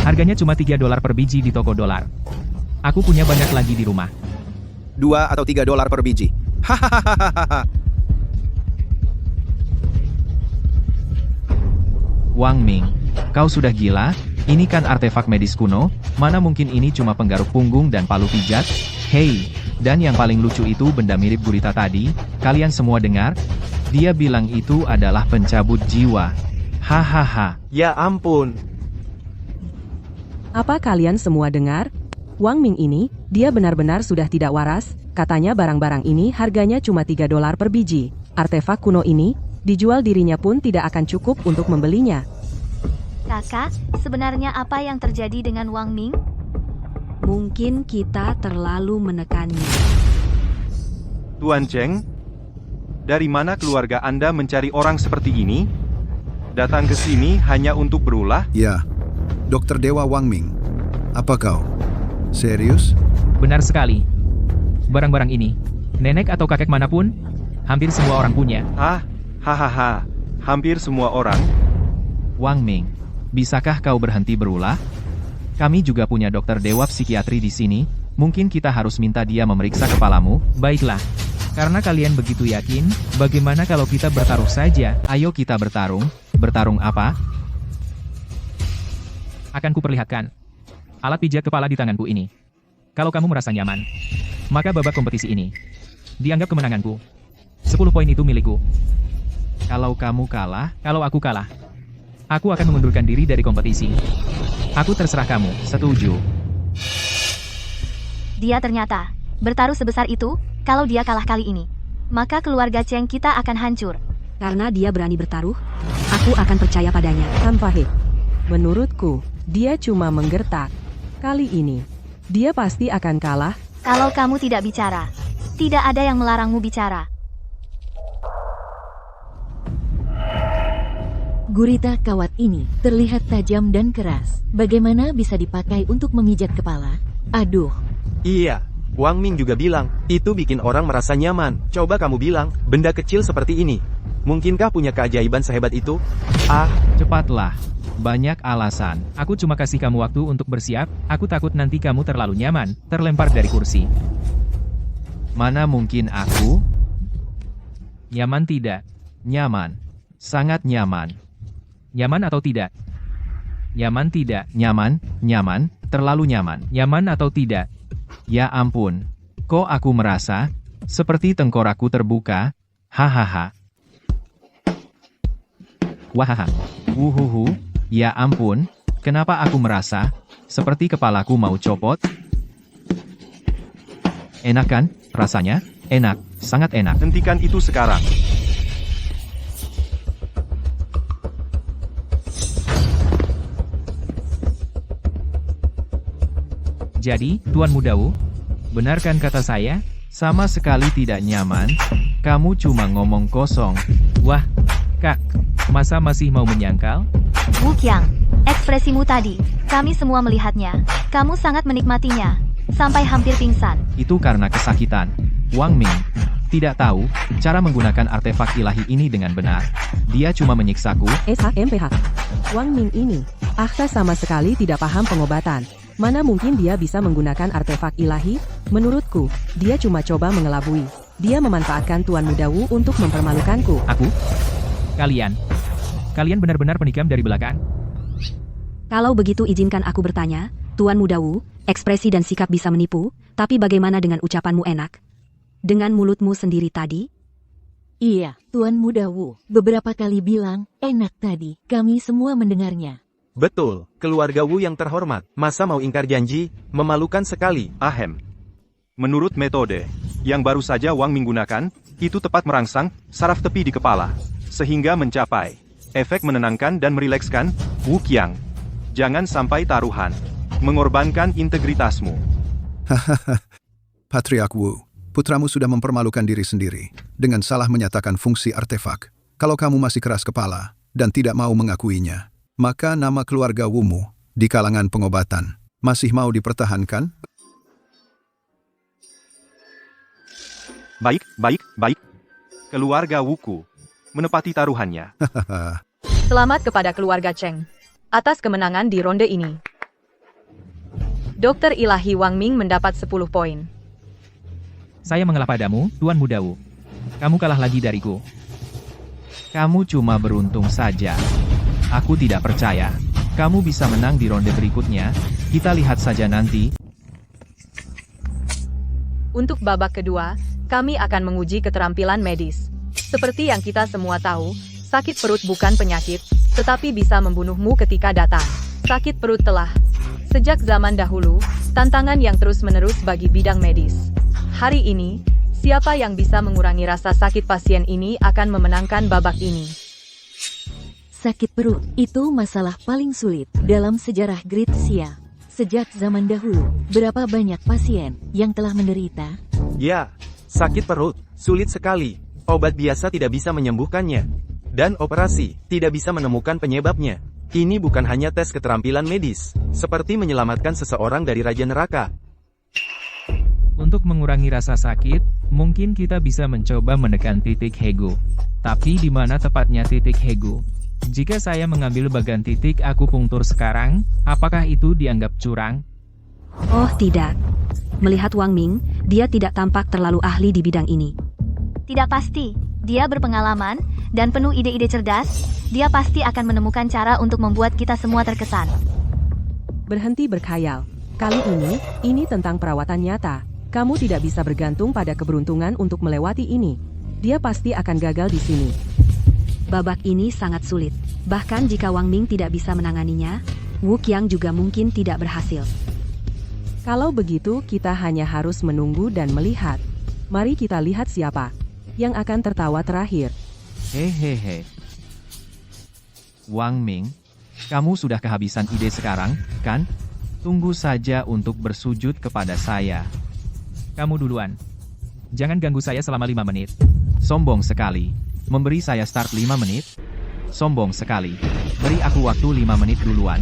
harganya cuma $3 per biji di toko dolar. Aku punya banyak lagi di rumah. $2 atau $3 per biji. Hahaha. Wang Ming, kau sudah gila? Ini kan artefak medis kuno, mana mungkin ini cuma penggaruk punggung dan palu pijat? Hei, dan yang paling lucu itu benda mirip gurita tadi, kalian semua dengar? Dia bilang itu adalah pencabut jiwa. Hahaha. Ya ampun. Apa kalian semua dengar? Wang Ming ini, dia benar-benar sudah tidak waras. Katanya barang-barang ini harganya cuma $3 per biji. Artefak kuno ini, dijual dirinya pun tidak akan cukup untuk membelinya. Kakak, sebenarnya apa yang terjadi dengan Wang Ming? Mungkin kita terlalu menekannya. Tuan Cheng, dari mana keluarga Anda mencari orang seperti ini? Datang ke sini hanya untuk berulah? Ya, Dokter Dewa Wang Ming. Apa kau? Serius? Benar sekali. Barang-barang ini, nenek atau kakek manapun, hampir semua orang punya. Hahaha, hampir semua orang. Wang Ming, bisakah kau berhenti berulah? Kami juga punya dokter dewa psikiatri di sini, mungkin kita harus minta dia memeriksa kepalamu. Baiklah, karena kalian begitu yakin, bagaimana kalau kita bertaruh saja? Ayo kita bertarung. Bertarung apa? Akan kuperlihatkan. Alat pijat kepala di tanganku ini. Kalau kamu merasa nyaman, maka babak kompetisi ini dianggap kemenanganku. 10 poin itu milikku. Kalau kamu kalah, kalau aku kalah, aku akan mengundurkan diri dari kompetisi. Aku terserah kamu, setuju. Dia ternyata bertaruh sebesar itu. Kalau dia kalah kali ini, maka keluarga Cheng kita akan hancur. Karena dia berani bertaruh, aku akan percaya padanya. Han Fahik, menurutku, dia cuma menggertak. Kali ini, dia pasti akan kalah. Kalau kamu tidak bicara, tidak ada yang melarangmu bicara. Gurita kawat ini terlihat tajam dan keras. Bagaimana bisa dipakai untuk memijat kepala? Aduh. Iya, Wang Ming juga bilang, itu bikin orang merasa nyaman. Coba kamu bilang, benda kecil seperti ini. Mungkinkah punya keajaiban sehebat itu? Cepatlah. Banyak alasan. Aku cuma kasih kamu waktu untuk bersiap. Aku takut nanti kamu terlalu nyaman, terlempar dari kursi. Mana mungkin aku? Nyaman tidak? Nyaman. Sangat nyaman. Nyaman atau tidak? Nyaman tidak? Nyaman, nyaman, terlalu nyaman. Nyaman atau tidak? Ya ampun. Kok aku merasa seperti tengkorakku terbuka? Hahaha. Wahaha. Wuhuhu. Ya ampun, kenapa aku merasa seperti kepalaku mau copot? Enak kan? Rasanya? Enak, sangat enak. Hentikan itu sekarang. Jadi, Tuan Mudawu, benarkan kata saya? Sama sekali tidak nyaman. Kamu cuma ngomong kosong. Wah, Kak, masa masih mau menyangkal? Wu Qiang, ekspresimu tadi, kami semua melihatnya. Kamu sangat menikmatinya, sampai hampir pingsan. Itu karena kesakitan. Wang Ming tidak tahu cara menggunakan artefak ilahi ini dengan benar. Dia cuma menyiksaku. SHMPH. Wang Ming ini, sama sekali tidak paham pengobatan. Mana mungkin dia bisa menggunakan artefak ilahi? Menurutku, dia cuma coba mengelabui. Dia memanfaatkan Tuan Mudawu untuk mempermalukanku. Aku? Kalian benar-benar penikam dari belakang? Kalau begitu izinkan aku bertanya, Tuan Mudawu, ekspresi dan sikap bisa menipu, tapi bagaimana dengan ucapanmu enak? Dengan mulutmu sendiri tadi? Iya, Tuan Mudawu, beberapa kali bilang, enak tadi, kami semua mendengarnya. Betul, keluarga Wu yang terhormat. Masa mau ingkar janji? Memalukan sekali. Menurut metode yang baru saja Wang Ming gunakan, itu tepat merangsang saraf tepi di kepala, sehingga mencapai efek menenangkan dan merilekskan. Wu Qiang, jangan sampai taruhan mengorbankan integritasmu. Hahaha. Patriark Wu, putramu sudah mempermalukan diri sendiri dengan salah menyatakan fungsi artefak. Kalau kamu masih keras kepala dan tidak mau mengakuinya, maka nama keluarga Wumu di kalangan pengobatan masih mau dipertahankan? Baik. Keluarga Wuku menepati taruhannya. Selamat kepada keluarga Cheng atas kemenangan di ronde ini. Dokter Ilahi Wang Ming mendapat 10 poin. Saya mengalah padamu, Tuan Mudawu. Kamu kalah lagi dariku. Kamu cuma beruntung saja. Aku tidak percaya. Kamu bisa menang di ronde berikutnya. Kita lihat saja nanti. Untuk babak kedua, kami akan menguji keterampilan medis. Seperti yang kita semua tahu, sakit perut bukan penyakit, tetapi bisa membunuhmu ketika datang. Sakit perut telah, sejak zaman dahulu, tantangan yang terus-menerus bagi bidang medis. Hari ini, siapa yang bisa mengurangi rasa sakit pasien ini akan memenangkan babak ini. Sakit perut, itu masalah paling sulit dalam sejarah Great Xia. Sejak zaman dahulu, berapa banyak pasien yang telah menderita? Ya, sakit perut, sulit sekali. Obat biasa tidak bisa menyembuhkannya. Dan operasi, tidak bisa menemukan penyebabnya. Ini bukan hanya tes keterampilan medis, seperti menyelamatkan seseorang dari Raja Neraka. Untuk mengurangi rasa sakit, mungkin kita bisa mencoba menekan titik Hego. Tapi di mana tepatnya titik Hego? Jika saya mengambil bagian titik akupunktur sekarang, apakah itu dianggap curang? Oh tidak. Melihat Wang Ming, dia tidak tampak terlalu ahli di bidang ini. Tidak pasti. Dia berpengalaman dan penuh ide-ide cerdas. Dia pasti akan menemukan cara untuk membuat kita semua terkesan. Berhenti berkhayal. Kali ini tentang perawatan nyata. Kamu tidak bisa bergantung pada keberuntungan untuk melewati ini. Dia pasti akan gagal di sini. Babak ini sangat sulit. Bahkan jika Wang Ming tidak bisa menanganinya, Wu Qiang juga mungkin tidak berhasil. Kalau begitu, kita hanya harus menunggu dan melihat. Mari kita lihat siapa yang akan tertawa terakhir. Hehehe. Wang Ming, kamu sudah kehabisan ide sekarang, kan? Tunggu saja untuk bersujud kepada saya. Kamu duluan. Jangan ganggu saya selama 5 menit. Sombong sekali. Memberi saya start 5 menit? Sombong sekali. Beri aku waktu 5 menit duluan.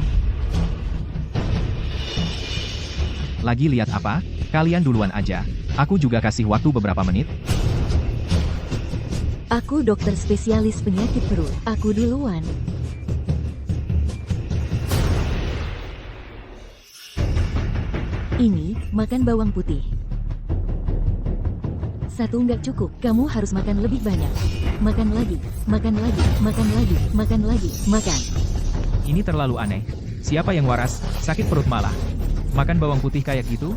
Lagi lihat apa? Kalian duluan aja. Aku juga kasih waktu beberapa menit. Aku dokter spesialis penyakit perut. Aku duluan. Ini, makan bawang putih. 1 nggak cukup, kamu harus makan lebih banyak. Makan lagi, makan lagi, makan lagi, makan lagi, makan. Ini terlalu aneh. Siapa yang waras, sakit perut malah. Makan bawang putih kayak gitu?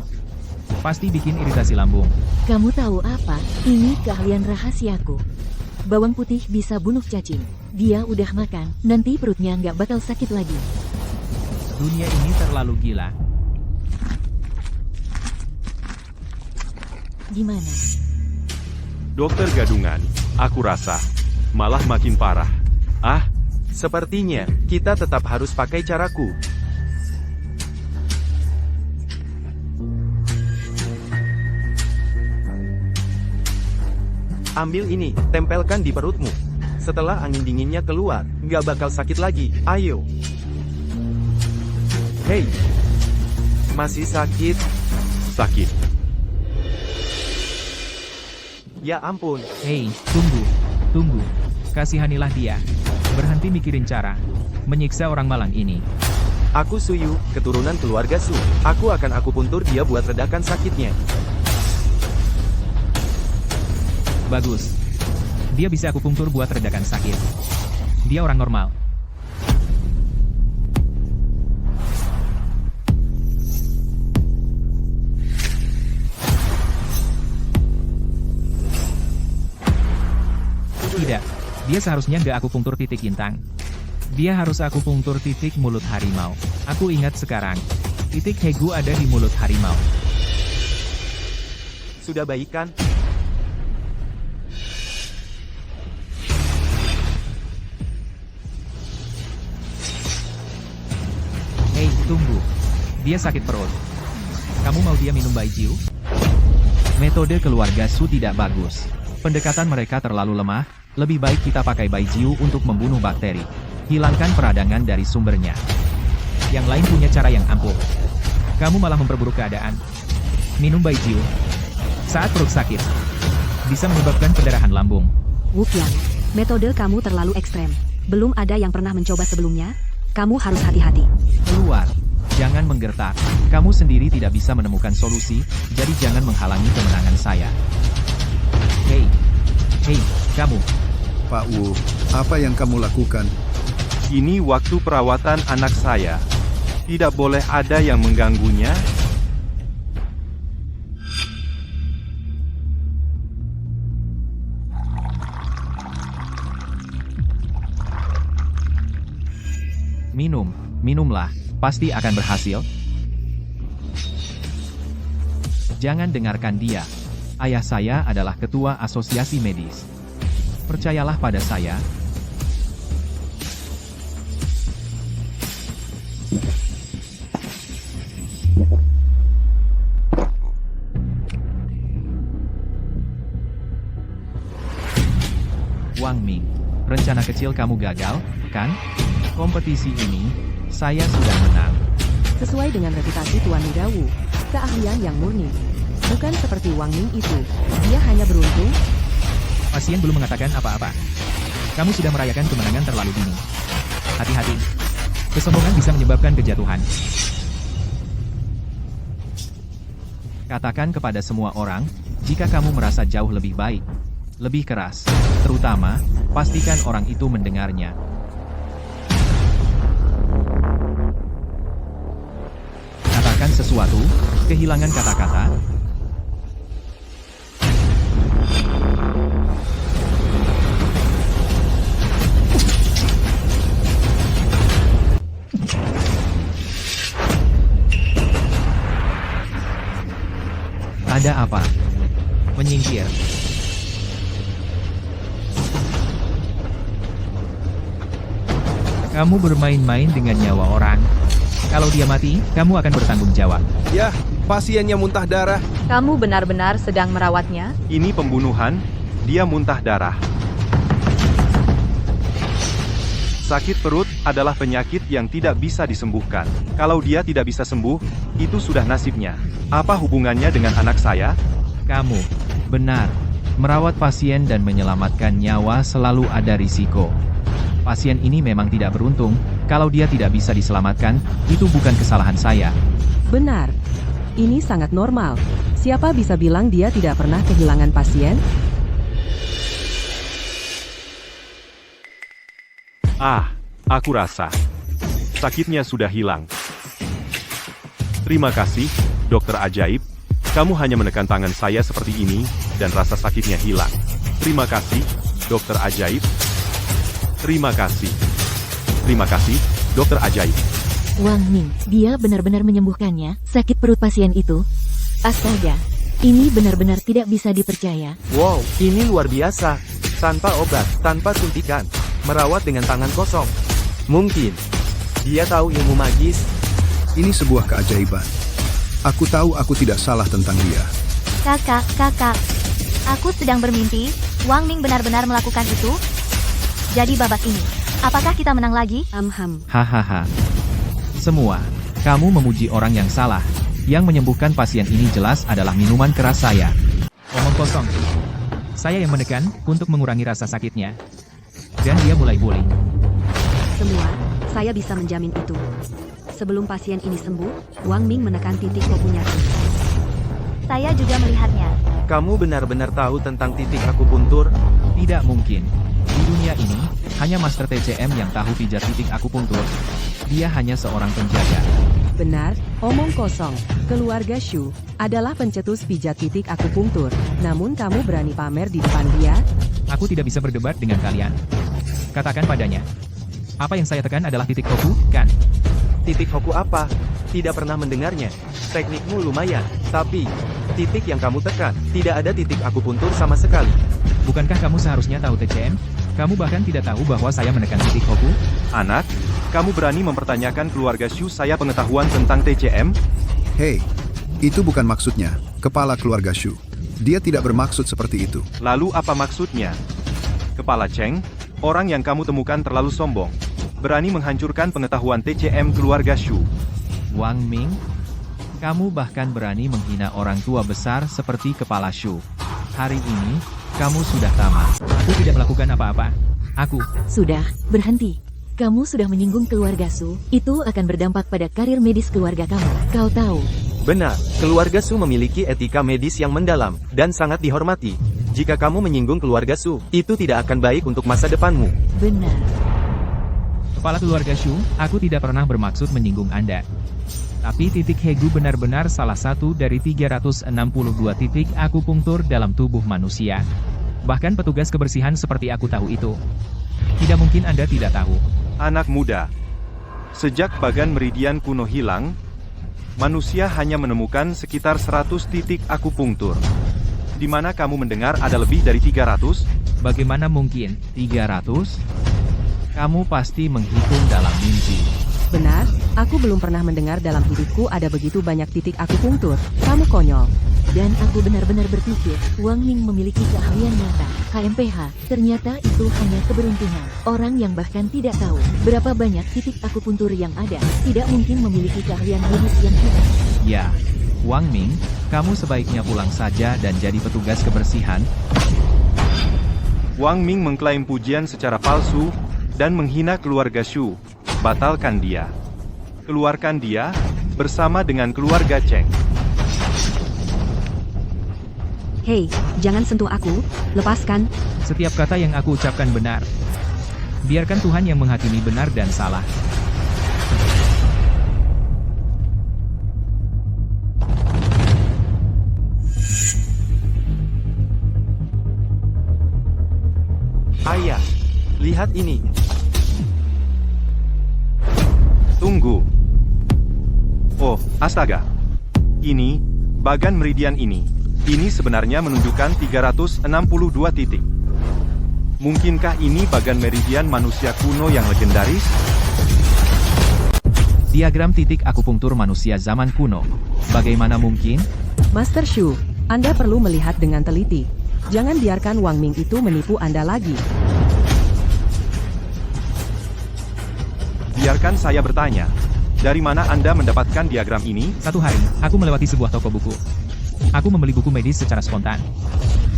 Pasti bikin iritasi lambung. Kamu tahu apa? Ini keahlian rahasiaku. Bawang putih bisa bunuh cacing. Dia udah makan, nanti perutnya nggak bakal sakit lagi. Dunia ini terlalu gila. Gimana? Dokter gadungan, aku rasa malah makin parah. Ah, Sepertinya, kita tetap harus pakai caraku. Ambil ini, tempelkan di perutmu. Setelah angin dinginnya keluar, nggak bakal sakit lagi. Ayo. Hei. Masih sakit? sakit. Ya ampun. Hei, tunggu. Kasihanilah dia. Berhenti mikirin cara menyiksa orang malang ini. Aku Suyu, keturunan keluarga Su. Aku akan akupuntur dia buat redakan sakitnya. Bagus. Dia bisa akupunktur buat redakan sakit. Dia orang normal. Tidak. Dia seharusnya nggak akupunktur titik intang. Dia harus akupunktur titik mulut harimau. Aku ingat sekarang. Titik Hegu ada di mulut harimau. Sudah baik kan? Hei, tunggu. Dia sakit perut. Kamu mau dia minum Baijiu? Metode keluarga Su tidak bagus. Pendekatan mereka terlalu lemah. Lebih baik kita pakai Baijiu untuk membunuh bakteri. Hilangkan peradangan dari sumbernya. Yang lain punya cara yang ampuh. Kamu malah memperburuk keadaan. Minum Baijiu. Saat perut sakit, bisa menyebabkan pendarahan lambung. Wu Qiang, metode kamu terlalu ekstrem. Belum ada yang pernah mencoba sebelumnya. Kamu harus hati-hati. Keluar. Jangan menggertak. Kamu sendiri tidak bisa menemukan solusi, jadi jangan menghalangi kemenangan saya. Hei, kamu. Pak Wu, apa yang kamu lakukan? Ini waktu perawatan anak saya. Tidak boleh ada yang mengganggunya. Minumlah, pasti akan berhasil. Jangan dengarkan dia. Ayah saya adalah ketua asosiasi medis. Percayalah pada saya. Wang Ming, rencana kecil kamu gagal, kan? Kompetisi ini, saya sudah menang. Sesuai dengan reputasi Tuan Muda Wu, keahlian yang murni. Bukan seperti Wang Ming itu. Dia hanya beruntung. Pasien belum mengatakan apa-apa. Kamu sudah merayakan kemenangan terlalu dini. Hati-hati. Kesombongan bisa menyebabkan kejatuhan. Katakan kepada semua orang, jika kamu merasa jauh lebih baik, lebih keras, terutama, pastikan orang itu mendengarnya. Katakan sesuatu, kehilangan kata-kata. Ada apa? Menyingkir. Kamu bermain-main dengan nyawa orang. Kalau dia mati, kamu akan bertanggung jawab. Ya, pasiennya muntah darah. Kamu benar-benar sedang merawatnya? Ini pembunuhan, dia muntah darah. Sakit perut adalah penyakit yang tidak bisa disembuhkan. Kalau dia tidak bisa sembuh, itu sudah nasibnya. Apa hubungannya dengan anak saya? Kamu benar. Merawat pasien dan menyelamatkan nyawa selalu ada risiko. Pasien ini memang tidak beruntung. Kalau dia tidak bisa diselamatkan, itu bukan kesalahan saya. Benar. Ini sangat normal. Siapa bisa bilang dia tidak pernah kehilangan pasien? Ah, aku rasa sakitnya sudah hilang. Terima kasih, Dokter Ajaib. Kamu hanya menekan tangan saya seperti ini, dan rasa sakitnya hilang. Terima kasih, Dokter Ajaib. Terima kasih. Terima kasih, Dokter Ajaib. Wang Ming, dia benar-benar menyembuhkannya, sakit perut pasien itu. Astaga, ini benar-benar tidak bisa dipercaya. Wow, ini luar biasa. Tanpa obat, tanpa suntikan. Merawat dengan tangan kosong. Mungkin dia tahu ilmu magis. Ini sebuah keajaiban. Aku tahu aku tidak salah tentang dia. Kakak. Aku sedang bermimpi, Wang Ming benar-benar melakukan itu. Jadi babak ini, apakah kita menang lagi? Hahaha. Semua, kamu memuji orang yang salah. Yang menyembuhkan pasien ini jelas adalah minuman keras saya. Omong kosong. Saya yang menekan untuk mengurangi rasa sakitnya. Dan dia mulai bully. Semua, saya bisa menjamin itu. Sebelum pasien ini sembuh, Wang Ming menekan titik fokunya. Saya juga melihatnya. Kamu benar-benar tahu tentang titik akupuntur? Tidak mungkin. Di dunia ini, hanya Master TCM yang tahu pijat titik akupuntur. Dia hanya seorang penjaga. Benar, omong kosong. Keluarga Shu adalah pencetus pijat titik akupunktur. Namun kamu berani pamer di depan dia? Aku tidak bisa berdebat dengan kalian. Katakan padanya. Apa yang saya tekan adalah titik fokus, kan? Titik hoku apa? Tidak pernah mendengarnya. Teknikmu lumayan, tapi titik yang kamu tekan, tidak ada titik akupuntur sama sekali. Bukankah kamu seharusnya tahu TCM? Kamu bahkan tidak tahu bahwa saya menekan titik hoku? Anak, kamu berani mempertanyakan keluarga Shu saya pengetahuan tentang TCM? Hei, itu bukan maksudnya, kepala keluarga Shu. Dia tidak bermaksud seperti itu. Lalu apa maksudnya? Kepala Cheng, orang yang kamu temukan terlalu sombong. Berani menghancurkan pengetahuan TCM keluarga Shu. Wang Ming, kamu bahkan berani menghina orang tua besar seperti Kepala Shu. Hari ini, kamu sudah tamat. Aku tidak melakukan apa-apa. Aku. Sudah, berhenti. Kamu sudah menyinggung keluarga Su, itu akan berdampak pada karir medis keluarga kamu. Kau tahu. Benar, keluarga Su memiliki etika medis yang mendalam, dan sangat dihormati. Jika kamu menyinggung keluarga Su, itu tidak akan baik untuk masa depanmu. Benar. Kepala keluarga Shu, aku tidak pernah bermaksud menyinggung Anda. Tapi titik Hegu benar-benar salah satu dari 362 titik akupunktur dalam tubuh manusia. Bahkan petugas kebersihan seperti aku tahu itu. Tidak mungkin Anda tidak tahu. Anak muda, sejak bagan meridian kuno hilang, manusia hanya menemukan sekitar 100 titik akupunktur. Di mana kamu mendengar ada lebih dari 300? Bagaimana mungkin 300? Kamu pasti menghitung dalam mimpi. Benar, aku belum pernah mendengar dalam hidupku ada begitu banyak titik akupunktur. Kamu konyol. Dan aku benar-benar berpikir, Wang Ming memiliki keahlian nyata. HMPH, ternyata itu hanya keberuntungan. Orang yang bahkan tidak tahu berapa banyak titik akupuntur yang ada, tidak mungkin memiliki keahlian medis yang hebat. Ya, Wang Ming, kamu sebaiknya pulang saja dan jadi petugas kebersihan. Wang Ming mengklaim pujian secara palsu dan menghina keluarga Shu. Batalkan dia. Keluarkan dia bersama dengan keluarga Cheng. Hei, jangan sentuh aku, lepaskan. Setiap kata yang aku ucapkan benar. Biarkan Tuhan yang menghakimi benar dan salah. Ayah, lihat ini. Tunggu. Oh, astaga. Ini, bagan meridian ini. Ini sebenarnya menunjukkan 362 titik. Mungkinkah ini bagan meridian manusia kuno yang legendaris? Diagram titik akupunktur manusia zaman kuno. Bagaimana mungkin? Master Shu, Anda perlu melihat dengan teliti. Jangan biarkan Wang Ming itu menipu Anda lagi. Biarkan saya bertanya. Dari mana Anda mendapatkan diagram ini? Satu hari, aku melewati sebuah toko buku. Aku membeli buku medis secara spontan.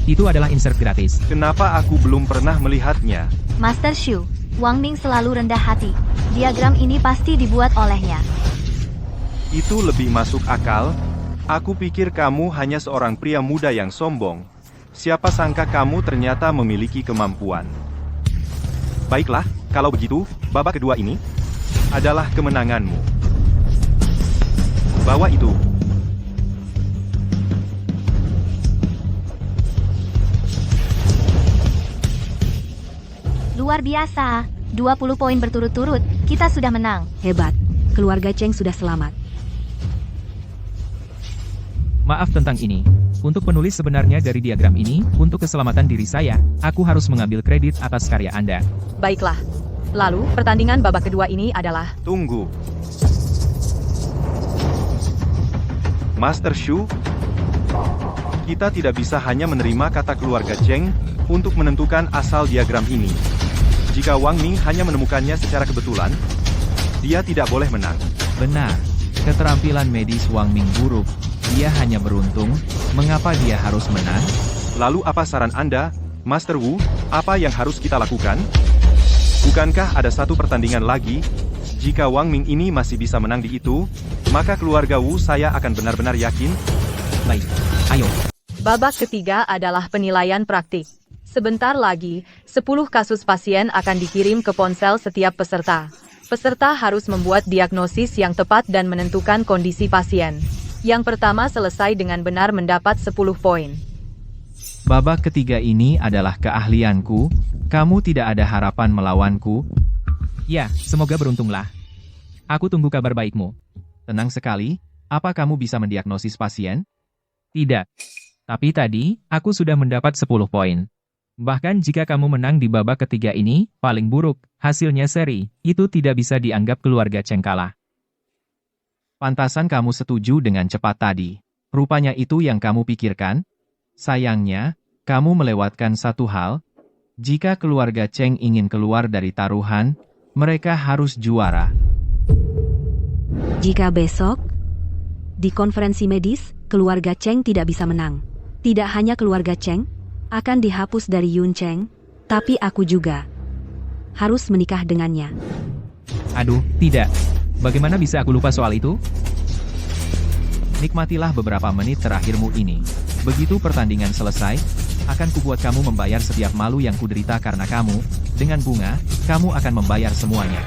Itu adalah insert gratis. Kenapa aku belum pernah melihatnya? Master Shu, Wang Ming selalu rendah hati. Diagram ini pasti dibuat olehnya. Itu lebih masuk akal. Aku pikir kamu hanya seorang pria muda yang sombong. Siapa sangka kamu ternyata memiliki kemampuan. Baiklah, kalau begitu, babak kedua ini adalah kemenanganmu. Bawa itu. Luar biasa. 20 poin berturut-turut, kita sudah menang. Hebat, keluarga Cheng sudah selamat. Maaf tentang ini. Untuk penulis sebenarnya dari diagram ini, untuk keselamatan diri saya, aku harus mengambil kredit atas karya Anda. Baiklah. Lalu, pertandingan babak kedua ini adalah... Tunggu. Master Shu, kita tidak bisa hanya menerima kata keluarga Cheng untuk menentukan asal diagram ini. Jika Wang Ming hanya menemukannya secara kebetulan, dia tidak boleh menang. Benar. Keterampilan medis Wang Ming buruk. Dia hanya beruntung. Mengapa dia harus menang? Lalu apa saran Anda, Master Wu? Apa yang harus kita lakukan? Bukankah ada satu pertandingan lagi? Jika Wang Ming ini masih bisa menang di itu, maka keluarga Wu saya akan benar-benar yakin. Baik, ayo. Babak ketiga adalah penilaian praktik. Sebentar lagi, 10 kasus pasien akan dikirim ke ponsel setiap peserta. Peserta harus membuat diagnosis yang tepat dan menentukan kondisi pasien. Yang pertama selesai dengan benar mendapat 10 poin. Babak ketiga ini adalah keahlianku. Kamu tidak ada harapan melawanku. Ya, semoga beruntunglah. Aku tunggu kabar baikmu. Tenang sekali, apa kamu bisa mendiagnosis pasien? Tidak. Tapi tadi, aku sudah mendapat 10 poin. Bahkan jika kamu menang di babak ketiga ini, paling buruk, hasilnya seri, itu tidak bisa dianggap keluarga Cheng kalah. Pantasan kamu setuju dengan cepat tadi. Rupanya itu yang kamu pikirkan? Sayangnya, kamu melewatkan satu hal. Jika keluarga Cheng ingin keluar dari taruhan, mereka harus juara. Jika besok, di konferensi medis, keluarga Cheng tidak bisa menang. Tidak hanya keluarga Cheng, akan dihapus dari Yun Cheng, tapi aku juga harus menikah dengannya. Aduh, tidak. Bagaimana bisa aku lupa soal itu? Nikmatilah beberapa menit terakhirmu ini. Begitu pertandingan selesai, akan kubuat kamu membayar setiap malu yang kuderita karena kamu. Dengan bunga, kamu akan membayar semuanya.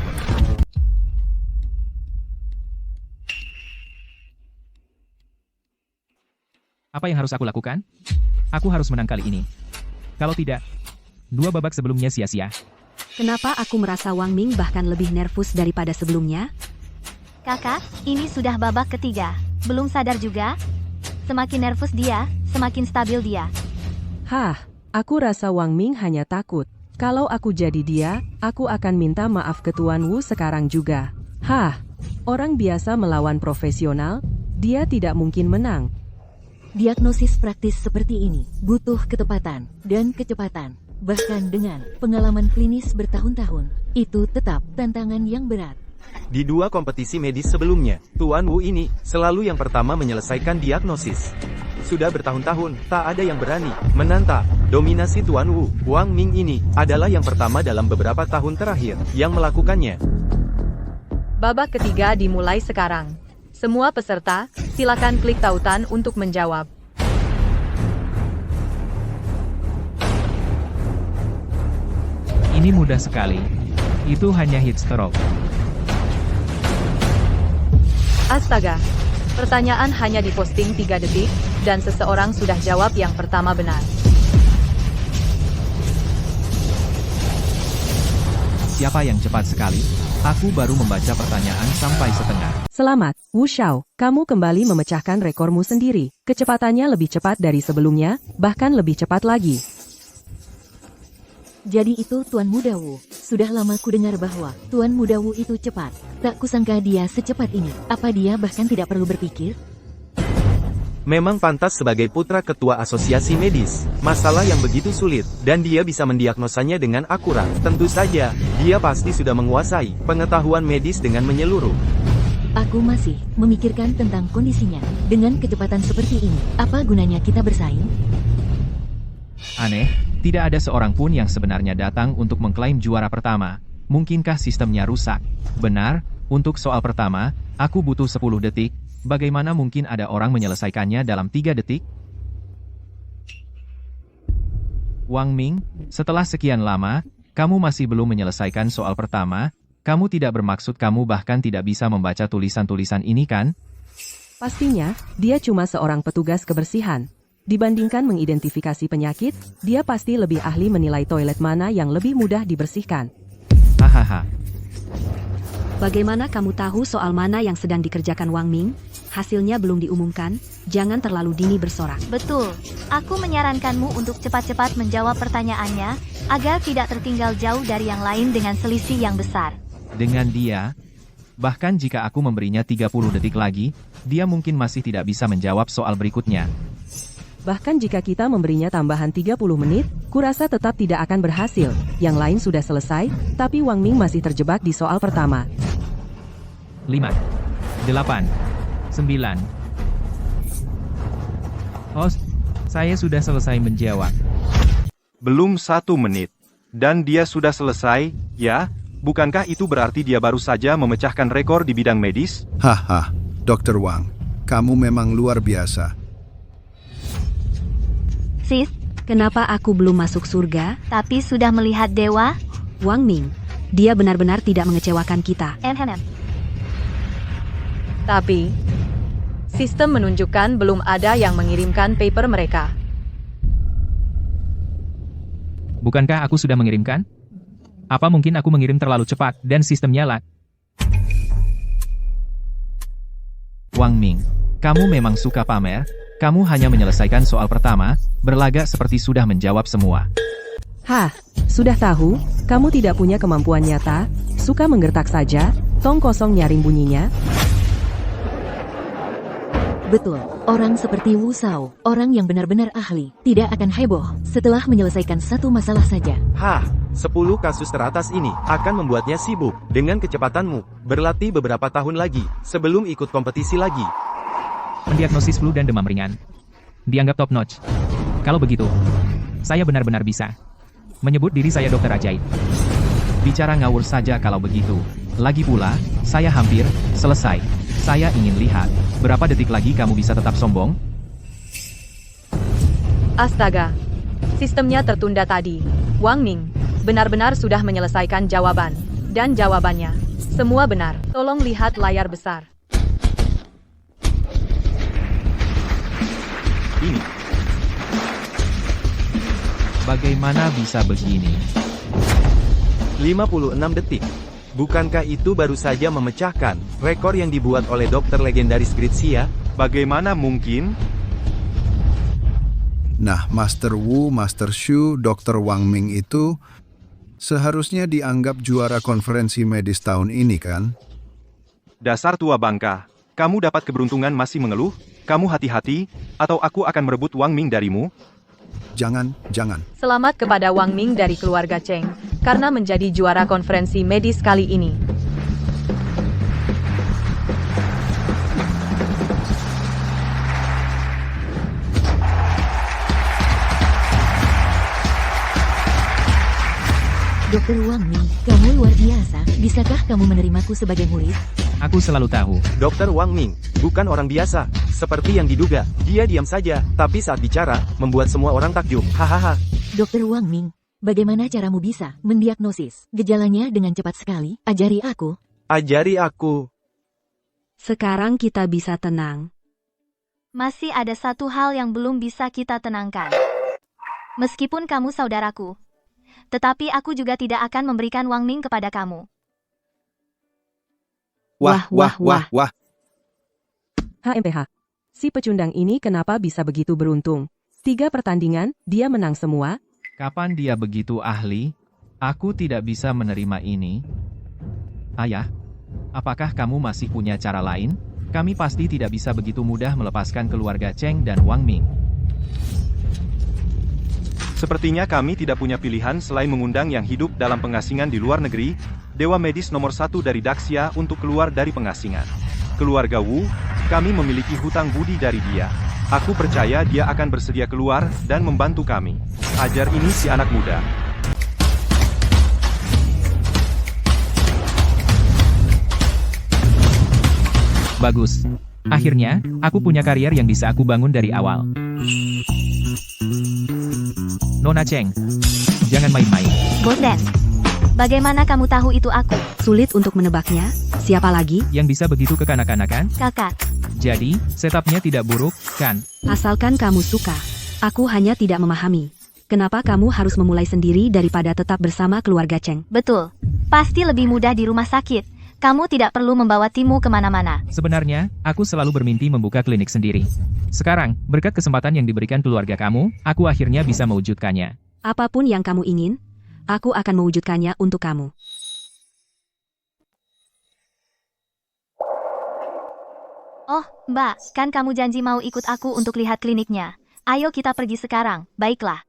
Apa yang harus aku lakukan? Aku harus menang kali ini. Kalau tidak, 2 babak sebelumnya sia-sia. Kenapa aku merasa Wang Ming bahkan lebih nervus daripada sebelumnya? Kakak, ini sudah babak ketiga. Belum sadar juga? Semakin nervus dia, semakin stabil dia. Hah, aku rasa Wang Ming hanya takut. Kalau aku jadi dia, aku akan minta maaf ke Tuan Wu sekarang juga. Hah, orang biasa melawan profesional, dia tidak mungkin menang. Diagnosis praktis seperti ini butuh ketepatan dan kecepatan. Bahkan dengan pengalaman klinis bertahun-tahun, itu tetap tantangan yang berat. Di 2 kompetisi medis sebelumnya, Tuan Wu ini selalu yang pertama menyelesaikan diagnosis. Sudah bertahun-tahun, tak ada yang berani menantang dominasi Tuan Wu. Wang Ming ini adalah yang pertama dalam beberapa tahun terakhir yang melakukannya. Babak ketiga dimulai sekarang. Semua peserta, silakan klik tautan untuk menjawab. Ini mudah sekali. Itu hanya heat stroke. Astaga. Pertanyaan hanya diposting 3 detik, dan seseorang sudah jawab yang pertama benar. Siapa yang cepat sekali? Aku baru membaca pertanyaan sampai setengah. Selamat, Wu Xiao. Kamu kembali memecahkan rekormu sendiri. Kecepatannya lebih cepat dari sebelumnya, bahkan lebih cepat lagi. Jadi itu Tuan Muda Wu. Sudah lama ku dengar bahwa Tuan Muda Wu itu cepat. Tak kusangka dia secepat ini. Apa dia bahkan tidak perlu berpikir? Memang pantas sebagai putra ketua asosiasi medis. Masalah yang begitu sulit, dan dia bisa mendiagnosanya dengan akurat. Tentu saja, dia pasti sudah menguasai pengetahuan medis dengan menyeluruh. Aku masih memikirkan tentang kondisinya. Dengan kecepatan seperti ini, apa gunanya kita bersaing? Aneh, tidak ada seorang pun yang sebenarnya datang untuk mengklaim juara pertama. Mungkinkah sistemnya rusak? Benar, untuk soal pertama, aku butuh 10 detik. Bagaimana mungkin ada orang menyelesaikannya dalam 3 detik? Wang Ming, setelah sekian lama, kamu masih belum menyelesaikan soal pertama. Kamu tidak bermaksud kamu bahkan tidak bisa membaca tulisan-tulisan ini kan? Pastinya, dia cuma seorang petugas kebersihan. Dibandingkan mengidentifikasi penyakit, dia pasti lebih ahli menilai toilet mana yang lebih mudah dibersihkan. Hahaha. Bagaimana kamu tahu soal mana yang sedang dikerjakan Wang Ming? Hasilnya belum diumumkan, jangan terlalu dini bersorak. Betul. Aku menyarankanmu untuk cepat-cepat menjawab pertanyaannya, agar tidak tertinggal jauh dari yang lain dengan selisih yang besar. Dengan dia, bahkan jika aku memberinya 30 detik lagi, dia mungkin masih tidak bisa menjawab soal berikutnya. Bahkan jika kita memberinya tambahan 30 menit, kurasa tetap tidak akan berhasil. Yang lain sudah selesai, tapi Wang Ming masih terjebak di soal pertama. 5, 8, 9. Host, saya sudah selesai menjawab. Belum 1 menit. Dan dia sudah selesai, ya? Bukankah itu berarti dia baru saja memecahkan rekor di bidang medis? Haha, Dr. Wang, kamu memang luar biasa. Sis, Kenapa aku belum masuk surga? tapi sudah melihat dewa? Wang Ming, dia benar-benar tidak mengecewakan kita. Tapi, sistem menunjukkan belum ada yang mengirimkan paper mereka. Bukankah aku sudah mengirimkan? Apa mungkin aku mengirim terlalu cepat dan sistemnya lag? Wang Ming, kamu memang suka pamer? Kamu hanya menyelesaikan soal pertama, berlagak seperti sudah menjawab semua. Hah, sudah tahu, kamu tidak punya kemampuan nyata, suka menggertak saja, tong kosong nyaring bunyinya. Betul, orang seperti Wu Xiao, orang yang benar-benar ahli, tidak akan heboh setelah menyelesaikan satu masalah saja. Hah, 10 kasus teratas ini akan membuatnya sibuk dengan kecepatanmu. Berlatih beberapa tahun lagi, sebelum ikut kompetisi lagi. Mendiagnosis flu dan demam ringan. Dianggap top notch. Kalau begitu, saya benar-benar bisa menyebut diri saya dokter ajaib. Bicara ngawur saja kalau begitu. Lagi pula, saya hampir selesai. Saya ingin lihat, berapa detik lagi kamu bisa tetap sombong? Astaga, sistemnya tertunda tadi. Wang Ming, benar-benar sudah menyelesaikan jawaban. Dan jawabannya, semua benar. Tolong lihat layar besar. Ini. Bagaimana bisa begini? 56 detik. Bukankah itu baru saja memecahkan rekor yang dibuat oleh dokter legendaris Gritsia? Bagaimana mungkin? Nah, Master Wu, Master Shu, Dr. Wang Ming itu seharusnya dianggap juara konferensi medis tahun ini kan? Dasar tua bangka. Kamu dapat keberuntungan masih mengeluh? Kamu hati-hati, atau aku akan merebut Wang Ming darimu? Jangan. Selamat kepada Wang Ming dari keluarga Cheng, karena menjadi juara konferensi medis kali ini. Dokter Wang Ming, kamu luar biasa. Bisakah kamu menerimaku sebagai murid? Aku selalu tahu. Dokter Wang Ming, bukan orang biasa. Seperti yang diduga, dia diam saja, tapi saat bicara, membuat semua orang takjub. Hahaha. Dokter Wang Ming, bagaimana caramu bisa mendiagnosis gejalanya dengan cepat sekali? Ajari aku. Ajari aku. Sekarang kita bisa tenang. Masih ada satu hal yang belum bisa kita tenangkan. Meskipun kamu saudaraku, tetapi aku juga tidak akan memberikan Wang Ming kepada kamu. Wah, wah, wah, wah. HMPH. Si pecundang ini kenapa bisa begitu beruntung? 3 pertandingan, dia menang semua. Kapan dia begitu ahli? Aku tidak bisa menerima ini. Ayah, apakah kamu masih punya cara lain? Kami pasti tidak bisa begitu mudah melepaskan keluarga Cheng dan Wang Ming. Sepertinya kami tidak punya pilihan selain mengundang yang hidup dalam pengasingan di luar negeri, Dewa Medis nomor 1 dari Daxia untuk keluar dari pengasingan. Keluarga Wu, kami memiliki hutang budi dari dia. Aku percaya dia akan bersedia keluar dan membantu kami. Ajar ini si anak muda. Bagus. Akhirnya, aku punya karier yang bisa aku bangun dari awal. Nona Cheng, jangan main-main. Bosen. Bagaimana kamu tahu itu aku? Sulit untuk menebaknya. Siapa lagi? Yang bisa begitu kekanak-kanakan? Kakak. Jadi, setupnya tidak buruk, kan? Asalkan kamu suka. Aku hanya tidak memahami. Kenapa kamu harus memulai sendiri daripada tetap bersama keluarga Cheng? Betul. Pasti lebih mudah di rumah sakit. Kamu tidak perlu membawa timmu kemana-mana. Sebenarnya, aku selalu bermimpi membuka klinik sendiri. Sekarang, berkat kesempatan yang diberikan keluarga kamu, aku akhirnya bisa mewujudkannya. Apapun yang kamu ingin, aku akan mewujudkannya untuk kamu. Oh, Mbak, kan kamu janji mau ikut aku untuk lihat kliniknya. Ayo kita pergi sekarang, baiklah.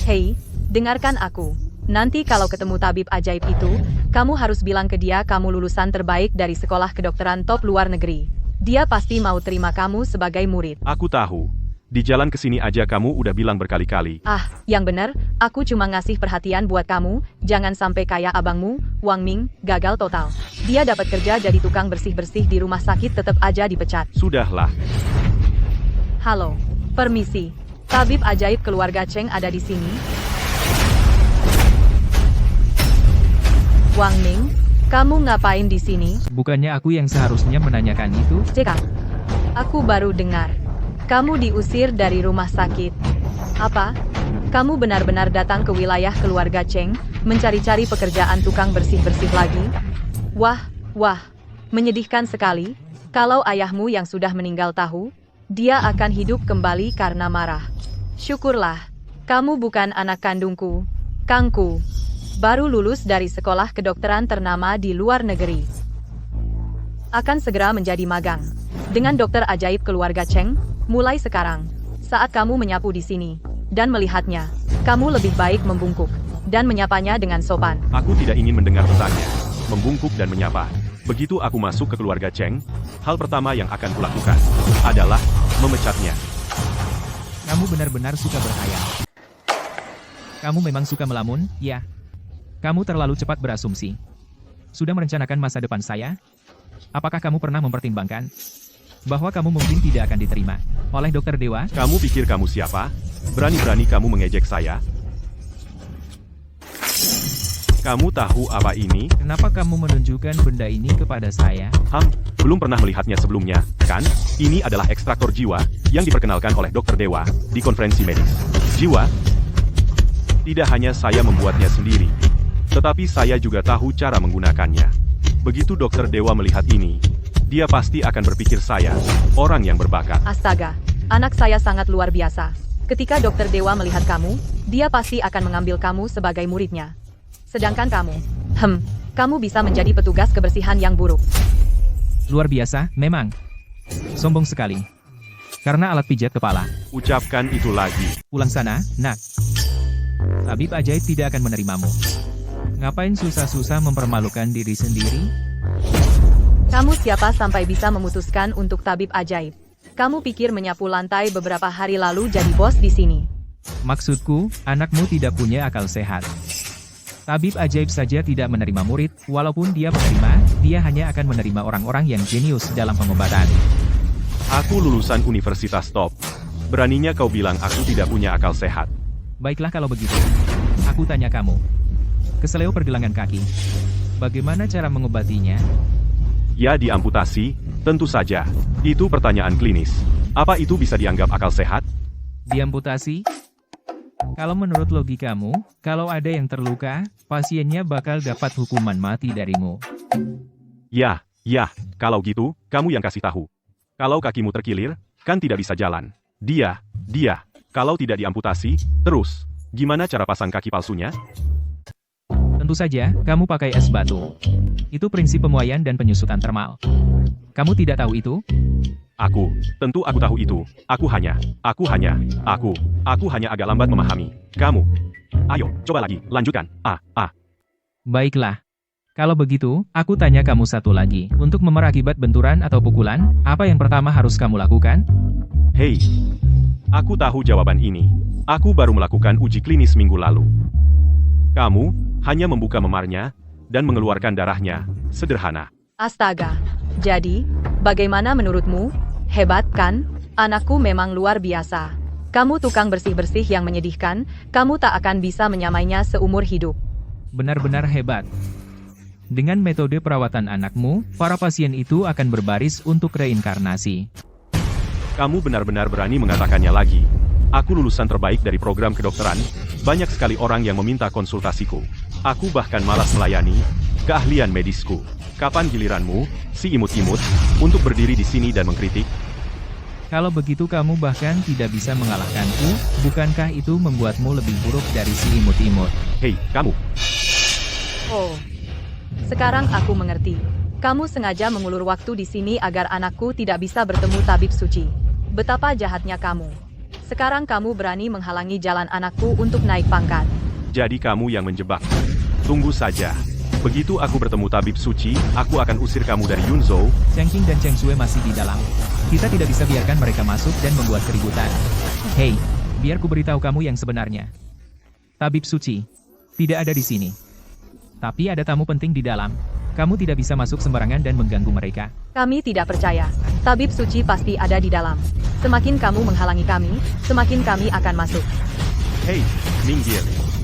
Hei, dengarkan aku. Nanti kalau ketemu tabib ajaib itu, kamu harus bilang ke dia kamu lulusan terbaik dari sekolah kedokteran top luar negeri. Dia pasti mau terima kamu sebagai murid. Aku tahu. Di jalan ke sini aja kamu udah bilang berkali-kali. Ah, yang benar, aku cuma ngasih perhatian buat kamu, jangan sampai kayak abangmu, Wang Ming, gagal total. Dia dapat kerja jadi tukang bersih-bersih di rumah sakit tetap aja dipecat. Sudahlah. Halo, permisi. Tabib ajaib keluarga Cheng ada di sini. Wang Ming, kamu ngapain di sini? Bukannya aku yang seharusnya menanyakan itu? Cek, aku baru dengar. Kamu diusir dari rumah sakit. Apa? Kamu benar-benar datang ke wilayah keluarga Cheng, mencari-cari pekerjaan tukang bersih-bersih lagi? Wah, menyedihkan sekali. Kalau ayahmu yang sudah meninggal tahu, dia akan hidup kembali karena marah. Syukurlah, kamu bukan anak kandungku, Kangku. Baru lulus dari sekolah kedokteran ternama di luar negeri. Akan segera menjadi magang. Dengan dokter ajaib keluarga Cheng, mulai sekarang, saat kamu menyapu di sini, dan melihatnya, kamu lebih baik membungkuk, dan menyapanya dengan sopan. Aku tidak ingin mendengar pesannya. Membungkuk dan menyapa. Begitu aku masuk ke keluarga Cheng, hal pertama yang akan kulakukan adalah memecatnya. Kamu benar-benar suka berhayal. Kamu memang suka melamun, ya? Kamu terlalu cepat berasumsi. Sudah merencanakan masa depan saya? Apakah kamu pernah mempertimbangkan bahwa kamu mungkin tidak akan diterima oleh dokter Dewa? Kamu pikir kamu siapa? Berani-berani kamu mengejek saya? Kamu tahu apa ini? Kenapa kamu menunjukkan benda ini kepada saya? Belum pernah melihatnya sebelumnya, kan? Ini adalah ekstraktor jiwa yang diperkenalkan oleh dokter Dewa di konferensi medis. Jiwa? Tidak hanya saya membuatnya sendiri, tetapi saya juga tahu cara menggunakannya. Begitu dokter Dewa melihat ini, dia pasti akan berpikir saya orang yang berbakat. Astaga, anak saya sangat luar biasa. Ketika dokter Dewa melihat kamu, dia pasti akan mengambil kamu sebagai muridnya. Sedangkan kamu, kamu bisa menjadi petugas kebersihan yang buruk. Luar biasa, memang. Sombong sekali. Karena alat pijat kepala. Ucapkan itu lagi. Pulang sana, nak. Tabib ajaib tidak akan menerimamu. Ngapain susah-susah mempermalukan diri sendiri? Kamu siapa sampai bisa memutuskan untuk tabib ajaib? Kamu pikir menyapu lantai beberapa hari lalu jadi bos di sini? Maksudku, anakmu tidak punya akal sehat. Tabib ajaib saja tidak menerima murid, walaupun dia menerima, dia hanya akan menerima orang-orang yang jenius dalam pengobatan. Aku lulusan universitas top. Beraninya kau bilang aku tidak punya akal sehat. Baiklah kalau begitu. Aku tanya kamu. Keseleo pergelangan kaki. Bagaimana cara mengobatinya? Ya diamputasi, tentu saja. Itu pertanyaan klinis. Apa itu bisa dianggap akal sehat? Diamputasi? Kalau menurut logikamu, kalau ada yang terluka, pasiennya bakal dapat hukuman mati darimu. Ya, kalau gitu, kamu yang kasih tahu. Kalau kakimu terkilir, kan tidak bisa jalan. Dia, kalau tidak diamputasi, terus, gimana cara pasang kaki palsunya? Tentu saja, kamu pakai es batu. Itu prinsip pemuaian dan penyusutan termal. Kamu tidak tahu itu? Tentu aku tahu itu. Aku hanya agak lambat memahami. Kamu. Ayo, coba lagi, lanjutkan. Baiklah. Kalau begitu, aku tanya kamu satu lagi. Untuk memer akibat benturan atau pukulan, apa yang pertama harus kamu lakukan? Hei, aku tahu jawaban ini. Aku baru melakukan uji klinis minggu lalu. Kamu hanya membuka memarnya dan mengeluarkan darahnya. Sederhana. Astaga. Jadi, bagaimana menurutmu? Hebat kan? Anakku memang luar biasa. Kamu tukang bersih-bersih yang menyedihkan, kamu tak akan bisa menyamainya seumur hidup. Benar-benar hebat. Dengan metode perawatan anakmu, para pasien itu akan berbaris untuk reinkarnasi. Kamu benar-benar berani mengatakannya lagi. Aku lulusan terbaik dari program kedokteran, banyak sekali orang yang meminta konsultasiku. Aku bahkan malas melayani keahlian medisku. Kapan giliranmu, si imut-imut, untuk berdiri di sini dan mengkritik? Kalau begitu kamu bahkan tidak bisa mengalahkanku, bukankah itu membuatmu lebih buruk dari si imut-imut? Hei, kamu! Oh, sekarang aku mengerti. Kamu sengaja mengulur waktu di sini agar anakku tidak bisa bertemu tabib suci. Betapa jahatnya kamu. Sekarang kamu berani menghalangi jalan anakku untuk naik pangkat. Jadi kamu yang menjebak. Tunggu saja. Begitu aku bertemu tabib suci, aku akan usir kamu dari Yunzhou. Cheng Qing dan Cheng Shui masih di dalam. Kita tidak bisa biarkan mereka masuk dan membuat keributan. Hei, biar ku beritahu kamu yang sebenarnya. Tabib suci tidak ada di sini. Tapi ada tamu penting di dalam. Kamu tidak bisa masuk sembarangan dan mengganggu mereka. Kami tidak percaya. Tabib suci pasti ada di dalam. Semakin kamu menghalangi kami, semakin kami akan masuk. Hei,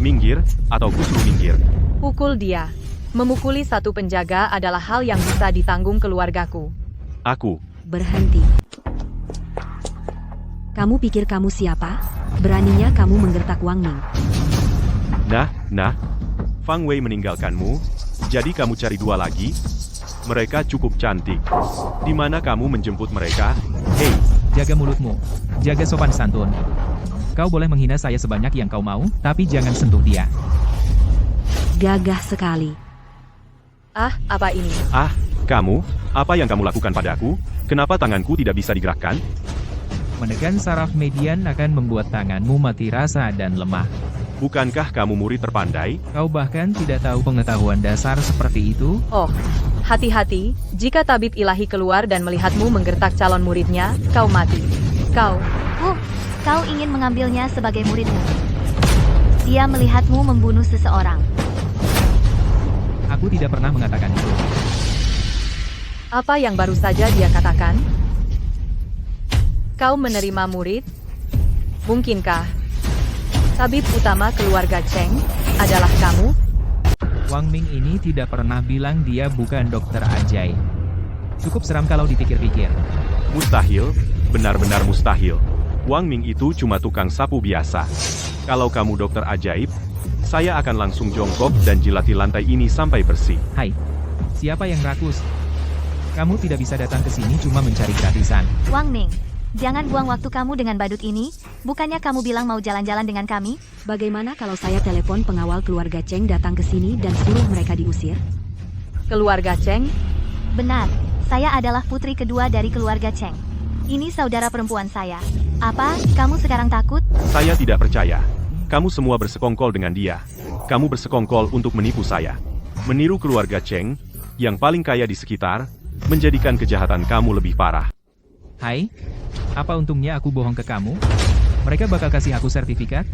minggir, atau ku suruh minggir. Pukul dia. Memukuli satu penjaga adalah hal yang bisa ditanggung keluargaku. Aku. Berhenti. Kamu pikir kamu siapa? Beraninya kamu menggertak Wang Ming. Nah, Fang Wei meninggalkanmu, jadi kamu cari dua lagi? Mereka cukup cantik. Di mana kamu menjemput mereka? Hei, jaga mulutmu. Jaga sopan santun. Kau boleh menghina saya sebanyak yang kau mau, tapi jangan sentuh dia. Gagah sekali. Apa ini? Kamu? Apa yang kamu lakukan padaku? Kenapa tanganku tidak bisa digerakkan? Menekan saraf median akan membuat tanganmu mati rasa dan lemah. Bukankah kamu murid terpandai? Kau bahkan tidak tahu pengetahuan dasar seperti itu? Oh, hati-hati, jika tabib ilahi keluar dan melihatmu menggertak calon muridnya, kau mati. Kau ingin mengambilnya sebagai muridmu. Dia melihatmu membunuh seseorang. Aku tidak pernah mengatakan itu. Apa yang baru saja dia katakan? Kau menerima murid? Mungkinkah tabib utama keluarga Cheng adalah kamu? Wang Ming ini tidak pernah bilang dia bukan dokter ajaib. Cukup seram kalau dipikir-pikir. Mustahil, benar-benar mustahil. Wang Ming itu cuma tukang sapu biasa. Kalau kamu dokter ajaib, saya akan langsung jongkok dan jilati lantai ini sampai bersih. Hai, siapa yang rakus? Kamu tidak bisa datang ke sini cuma mencari gratisan. Wang Ming, jangan buang waktu kamu dengan badut ini. Bukannya kamu bilang mau jalan-jalan dengan kami? Bagaimana kalau saya telepon pengawal keluarga Cheng datang ke sini dan suruh mereka diusir? Keluarga Cheng? Benar, saya adalah putri kedua dari keluarga Cheng. Ini saudara perempuan saya. Apa, kamu sekarang takut? Saya tidak percaya. Kamu semua bersekongkol dengan dia. Kamu bersekongkol untuk menipu saya. Meniru keluarga Cheng, yang paling kaya di sekitar, menjadikan kejahatan kamu lebih parah. Hai, Apa untungnya aku bohong ke kamu? Mereka bakal kasih aku sertifikat?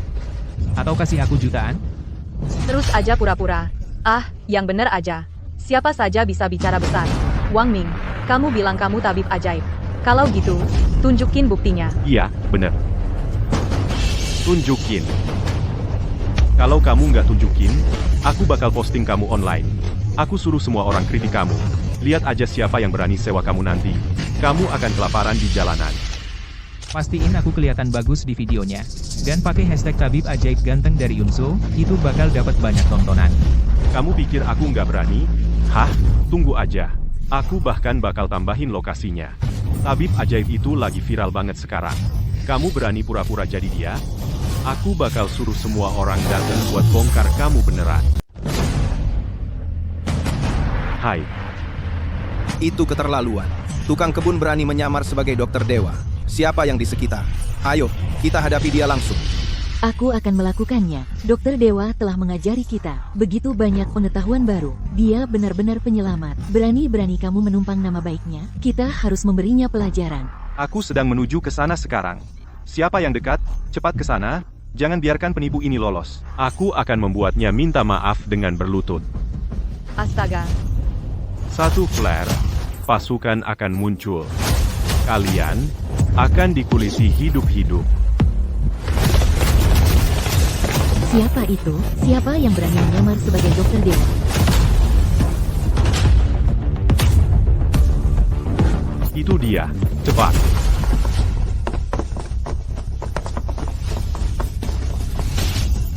Atau kasih aku jutaan? Terus aja pura-pura. Ah, yang bener aja. Siapa saja bisa bicara besar. Wang Ming, kamu bilang kamu tabib ajaib. Kalau gitu, tunjukin buktinya. Iya, bener. Tunjukin. Kalau kamu nggak tunjukin, aku bakal posting kamu online. Aku suruh semua orang kritik kamu. Lihat aja siapa yang berani sewa kamu nanti. Kamu akan kelaparan di jalanan. Pastiin aku kelihatan bagus di videonya. Dan pakai hashtag tabib ajaib ganteng dari Yunso, itu bakal dapat banyak tontonan. Kamu pikir aku nggak berani? Hah? Tunggu aja. Aku bahkan bakal tambahin lokasinya. Tabib ajaib itu lagi viral banget sekarang. Kamu berani pura-pura jadi dia? Aku bakal suruh semua orang datang buat bongkar kamu beneran. Hai. Itu keterlaluan. Tukang kebun berani menyamar sebagai dokter dewa. Siapa yang di sekitar? Ayo, kita hadapi dia langsung. Aku akan melakukannya. Dokter Dewa telah mengajari kita begitu banyak pengetahuan baru. Dia benar-benar penyelamat. Berani-berani kamu menumpang nama baiknya. Kita harus memberinya pelajaran. Aku sedang menuju ke sana sekarang. Siapa yang dekat? Cepat ke sana. Jangan biarkan penipu ini lolos. Aku akan membuatnya minta maaf dengan berlutut. Astaga. Satu flare, pasukan akan muncul. Kalian akan dikuliti hidup-hidup. Siapa itu? Siapa yang berani menyamar sebagai dokter dewa? Itu dia. Cepat.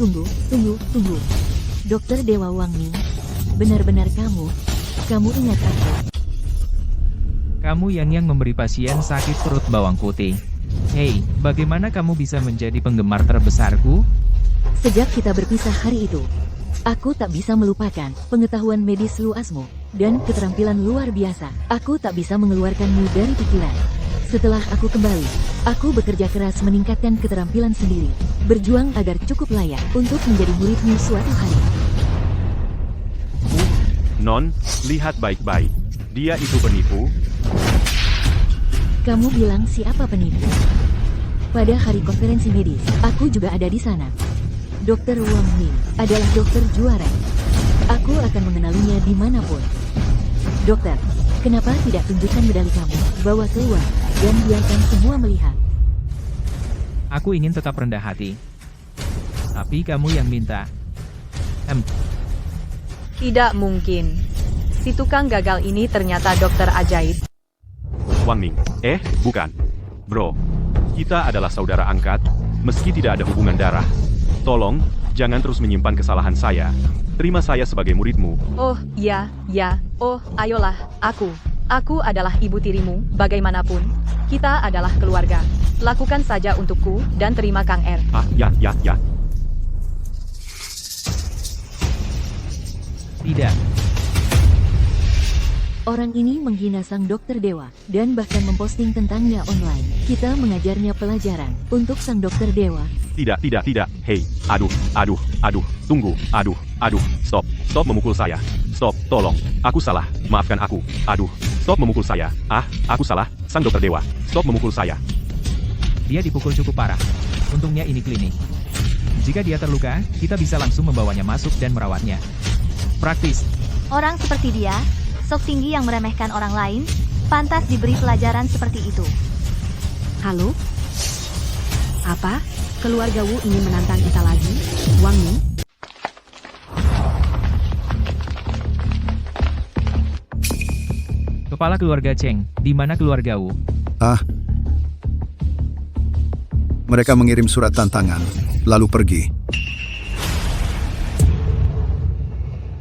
Tunggu. Dokter Dewa Wang Ming. Benar-benar kamu ingat aku. Kamu yang memberi pasien sakit perut bawang putih. Hei, bagaimana kamu bisa menjadi penggemar terbesarku? Sejak kita berpisah hari itu, aku tak bisa melupakan pengetahuan medis luasmu dan keterampilan luar biasa. Aku tak bisa mengeluarkanmu dari pikiran. Setelah aku kembali, aku bekerja keras meningkatkan keterampilan sendiri, berjuang agar cukup layak untuk menjadi muridmu suatu hari. Non, lihat baik-baik. Dia itu penipu. Kamu bilang siapa penipu? Pada hari konferensi medis, aku juga ada di sana. Dokter Wang Ming adalah dokter juara. Aku akan mengenalinya dimanapun. Dokter, kenapa tidak tunjukkan medali kamu? Bawa keluar dan biarkan semua melihat. Aku ingin tetap rendah hati. Tapi kamu yang minta. Tidak mungkin. Si tukang gagal ini ternyata dokter ajaib. Wang Ming. Bukan. Bro. Kita adalah saudara angkat, meski tidak ada hubungan darah. Tolong, jangan terus menyimpan kesalahan saya. Terima saya sebagai muridmu. Oh, ya. Oh, ayolah, Aku adalah ibu tirimu, bagaimanapun. Kita adalah keluarga. Lakukan saja untukku, dan terima Kang Er. Ya. Tidak. Orang ini menghina sang dokter dewa, dan bahkan memposting tentangnya online. Kita mengajarnya pelajaran. Untuk sang dokter dewa. Tidak. Hei, aduh. Tunggu, aduh. Stop memukul saya. Stop, tolong. Aku salah, maafkan aku. Aduh, stop memukul saya. Aku salah, sang dokter dewa. Stop memukul saya. Dia dipukul cukup parah. Untungnya ini klinik. Jika dia terluka, kita bisa langsung membawanya masuk dan merawatnya. Praktis. Orang seperti dia, sok tinggi yang meremehkan orang lain, pantas diberi pelajaran seperti itu. Halo? Apa? Keluarga Wu ingin menantang kita lagi? Wang Ming? Kepala keluarga Cheng, di mana keluarga Wu? Mereka mengirim surat tantangan, lalu pergi.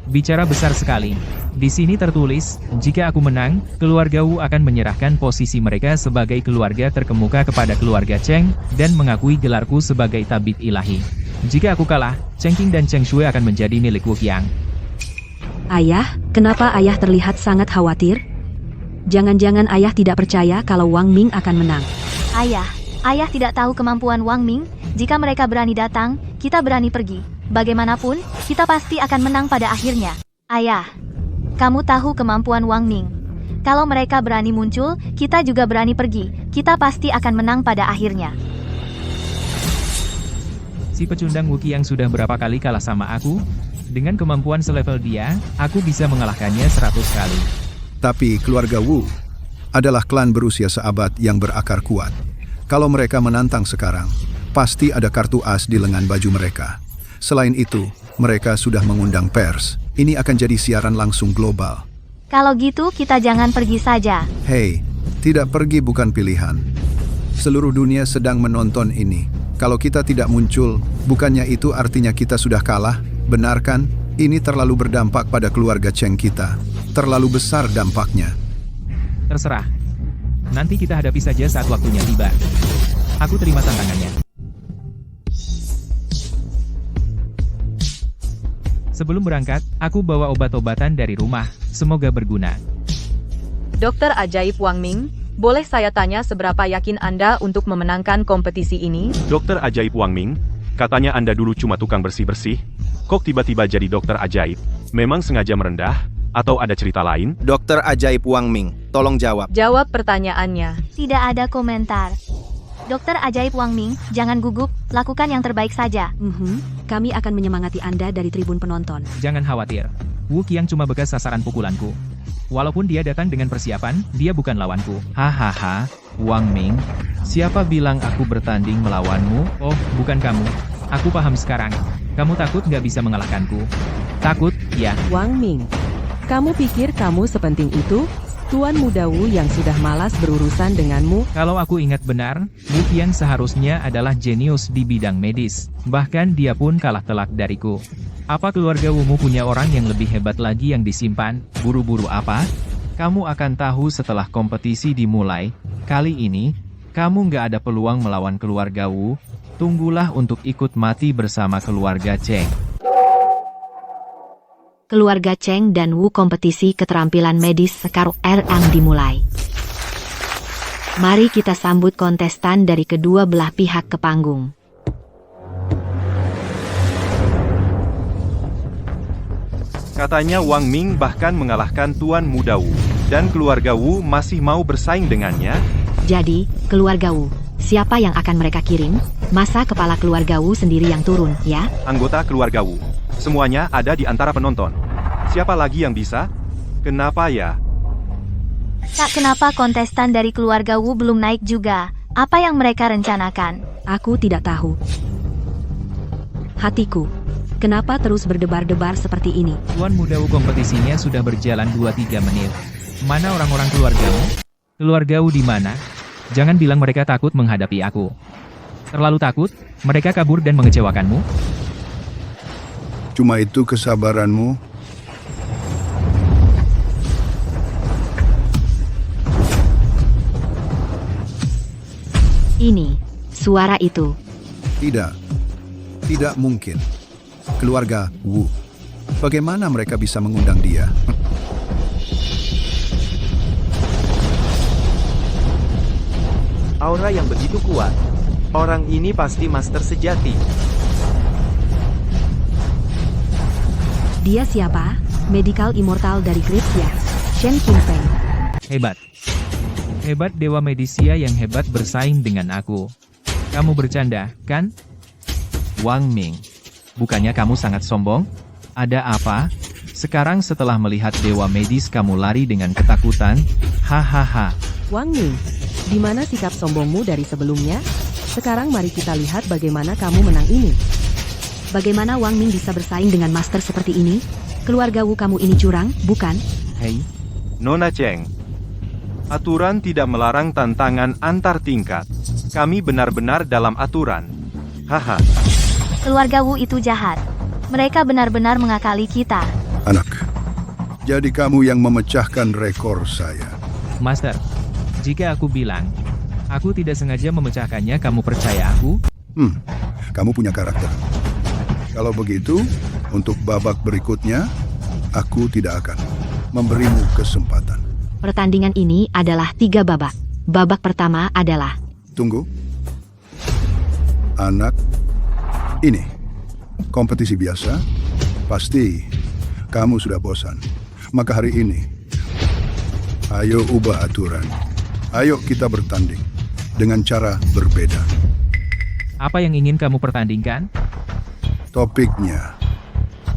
Bicara besar sekali. Di sini tertulis, jika aku menang, keluarga Wu akan menyerahkan posisi mereka sebagai keluarga terkemuka kepada keluarga Cheng, dan mengakui gelarku sebagai tabib ilahi. Jika aku kalah, Cheng Qing dan Cheng Shui akan menjadi milik Wu Qiang. Ayah, kenapa ayah terlihat sangat khawatir? Jangan-jangan ayah tidak percaya kalau Wang Ming akan menang. Ayah tidak tahu kemampuan Wang Ming. Jika mereka berani datang, kita berani pergi. Bagaimanapun, kita pasti akan menang pada akhirnya. Ayah, kamu tahu kemampuan Wang Ming. Kalau mereka berani muncul, kita juga berani pergi. Kita pasti akan menang pada akhirnya. Si pecundang Wookiee yang sudah berapa kali kalah sama aku? Dengan kemampuan selevel dia, aku bisa mengalahkannya 100 kali. Tapi keluarga Wu adalah klan berusia seabad yang berakar kuat. Kalau mereka menantang sekarang, pasti ada kartu as di lengan baju mereka. Selain itu, mereka sudah mengundang pers. Ini akan jadi siaran langsung global. Kalau gitu, kita jangan pergi saja. Hei, tidak pergi bukan pilihan. Seluruh dunia sedang menonton ini. Kalau kita tidak muncul, bukannya itu artinya kita sudah kalah? Benar kan? Ini terlalu berdampak pada keluarga Cheng kita. Terlalu besar dampaknya. Terserah. Nanti kita hadapi saja saat waktunya tiba. Aku terima tantangannya. Sebelum berangkat, aku bawa obat-obatan dari rumah. Semoga berguna. Dokter Ajaib Wang Ming, boleh saya tanya seberapa yakin Anda untuk memenangkan kompetisi ini? Dokter Ajaib Wang Ming, katanya Anda dulu cuma tukang bersih-bersih. Kok tiba-tiba jadi dokter ajaib? Memang sengaja merendah? Atau ada cerita lain? Dokter Ajaib Wang Ming, tolong jawab. Jawab pertanyaannya. Tidak ada komentar. Dokter Ajaib Wang Ming, jangan gugup, lakukan yang terbaik saja. Kami akan menyemangati Anda dari tribun penonton. Jangan khawatir. Wu Qiang cuma bekas sasaran pukulanku. Walaupun dia datang dengan persiapan, dia bukan lawanku. Hahaha, Wang Ming. Siapa bilang aku bertanding melawanmu? Oh, bukan kamu. Aku paham sekarang. Kamu takut nggak bisa mengalahkanku? Takut, ya. Wang Ming, kamu pikir kamu sepenting itu? Tuan Muda Wu yang sudah malas berurusan denganmu? Kalau aku ingat benar, Wu Qiang seharusnya adalah jenius di bidang medis. Bahkan dia pun kalah telak dariku. Apa keluarga Wumu punya orang yang lebih hebat lagi yang disimpan? Buru-buru apa? Kamu akan tahu setelah kompetisi dimulai. Kali ini, kamu nggak ada peluang melawan keluarga Wu. Tunggulah untuk ikut mati bersama keluarga Cheng. Keluarga Cheng dan Wu kompetisi keterampilan medis Sekar Erang dimulai. Mari kita sambut kontestan dari kedua belah pihak ke panggung. Katanya Wang Ming bahkan mengalahkan Tuan Muda Wu. Dan keluarga Wu masih mau bersaing dengannya? Jadi, keluarga Wu, siapa yang akan mereka kirim? Masa kepala keluarga Wu sendiri yang turun, ya? Anggota keluarga Wu. Semuanya ada di antara penonton. Siapa lagi yang bisa? Kenapa ya? Tak, kenapa kontestan dari keluarga Wu belum naik juga? Apa yang mereka rencanakan? Aku tidak tahu. Hatiku, kenapa terus berdebar-debar seperti ini? Tuan Muda Wu kompetisinya sudah berjalan 2-3 menit. Mana orang-orang keluargamu? Keluarga Wu di mana? Jangan bilang mereka takut menghadapi aku. Terlalu takut? Mereka kabur dan mengecewakanmu? Cuma itu kesabaranmu? Ini, suara itu. Tidak. Tidak mungkin. Keluarga Wu. Bagaimana mereka bisa mengundang dia? Aura yang begitu kuat. Orang ini pasti master sejati. Dia siapa? Medical Immortal dari Gripsia, Shen Qingfeng. Hebat. Hebat Dewa Medisia yang hebat bersaing dengan aku. Kamu bercanda, kan? Wang Ming, bukannya kamu sangat sombong? Ada apa? Sekarang setelah melihat Dewa Medis kamu lari dengan ketakutan? Hahaha. Wang Ming, di mana sikap sombongmu dari sebelumnya? Sekarang mari kita lihat bagaimana kamu menang ini. Bagaimana Wang Ming bisa bersaing dengan master seperti ini? Keluarga Wu kamu ini curang, bukan? Hei, Nona Cheng. Aturan tidak melarang tantangan antar tingkat. Kami benar-benar dalam aturan. Haha. Keluarga Wu itu jahat. Mereka benar-benar mengakali kita. Anak, jadi kamu yang memecahkan rekor saya. Master, jika aku bilang, aku tidak sengaja memecahkannya, kamu percaya aku? Kamu punya karakter. Kalau begitu, untuk babak berikutnya, aku tidak akan memberimu kesempatan. Pertandingan ini adalah 3 babak. Babak pertama adalah... Tunggu. Anak, ini kompetisi biasa. Pasti kamu sudah bosan. Maka hari ini, Ayo ubah aturan. Ayo kita bertanding. Dengan cara berbeda. Apa yang ingin kamu pertandingkan? Topiknya.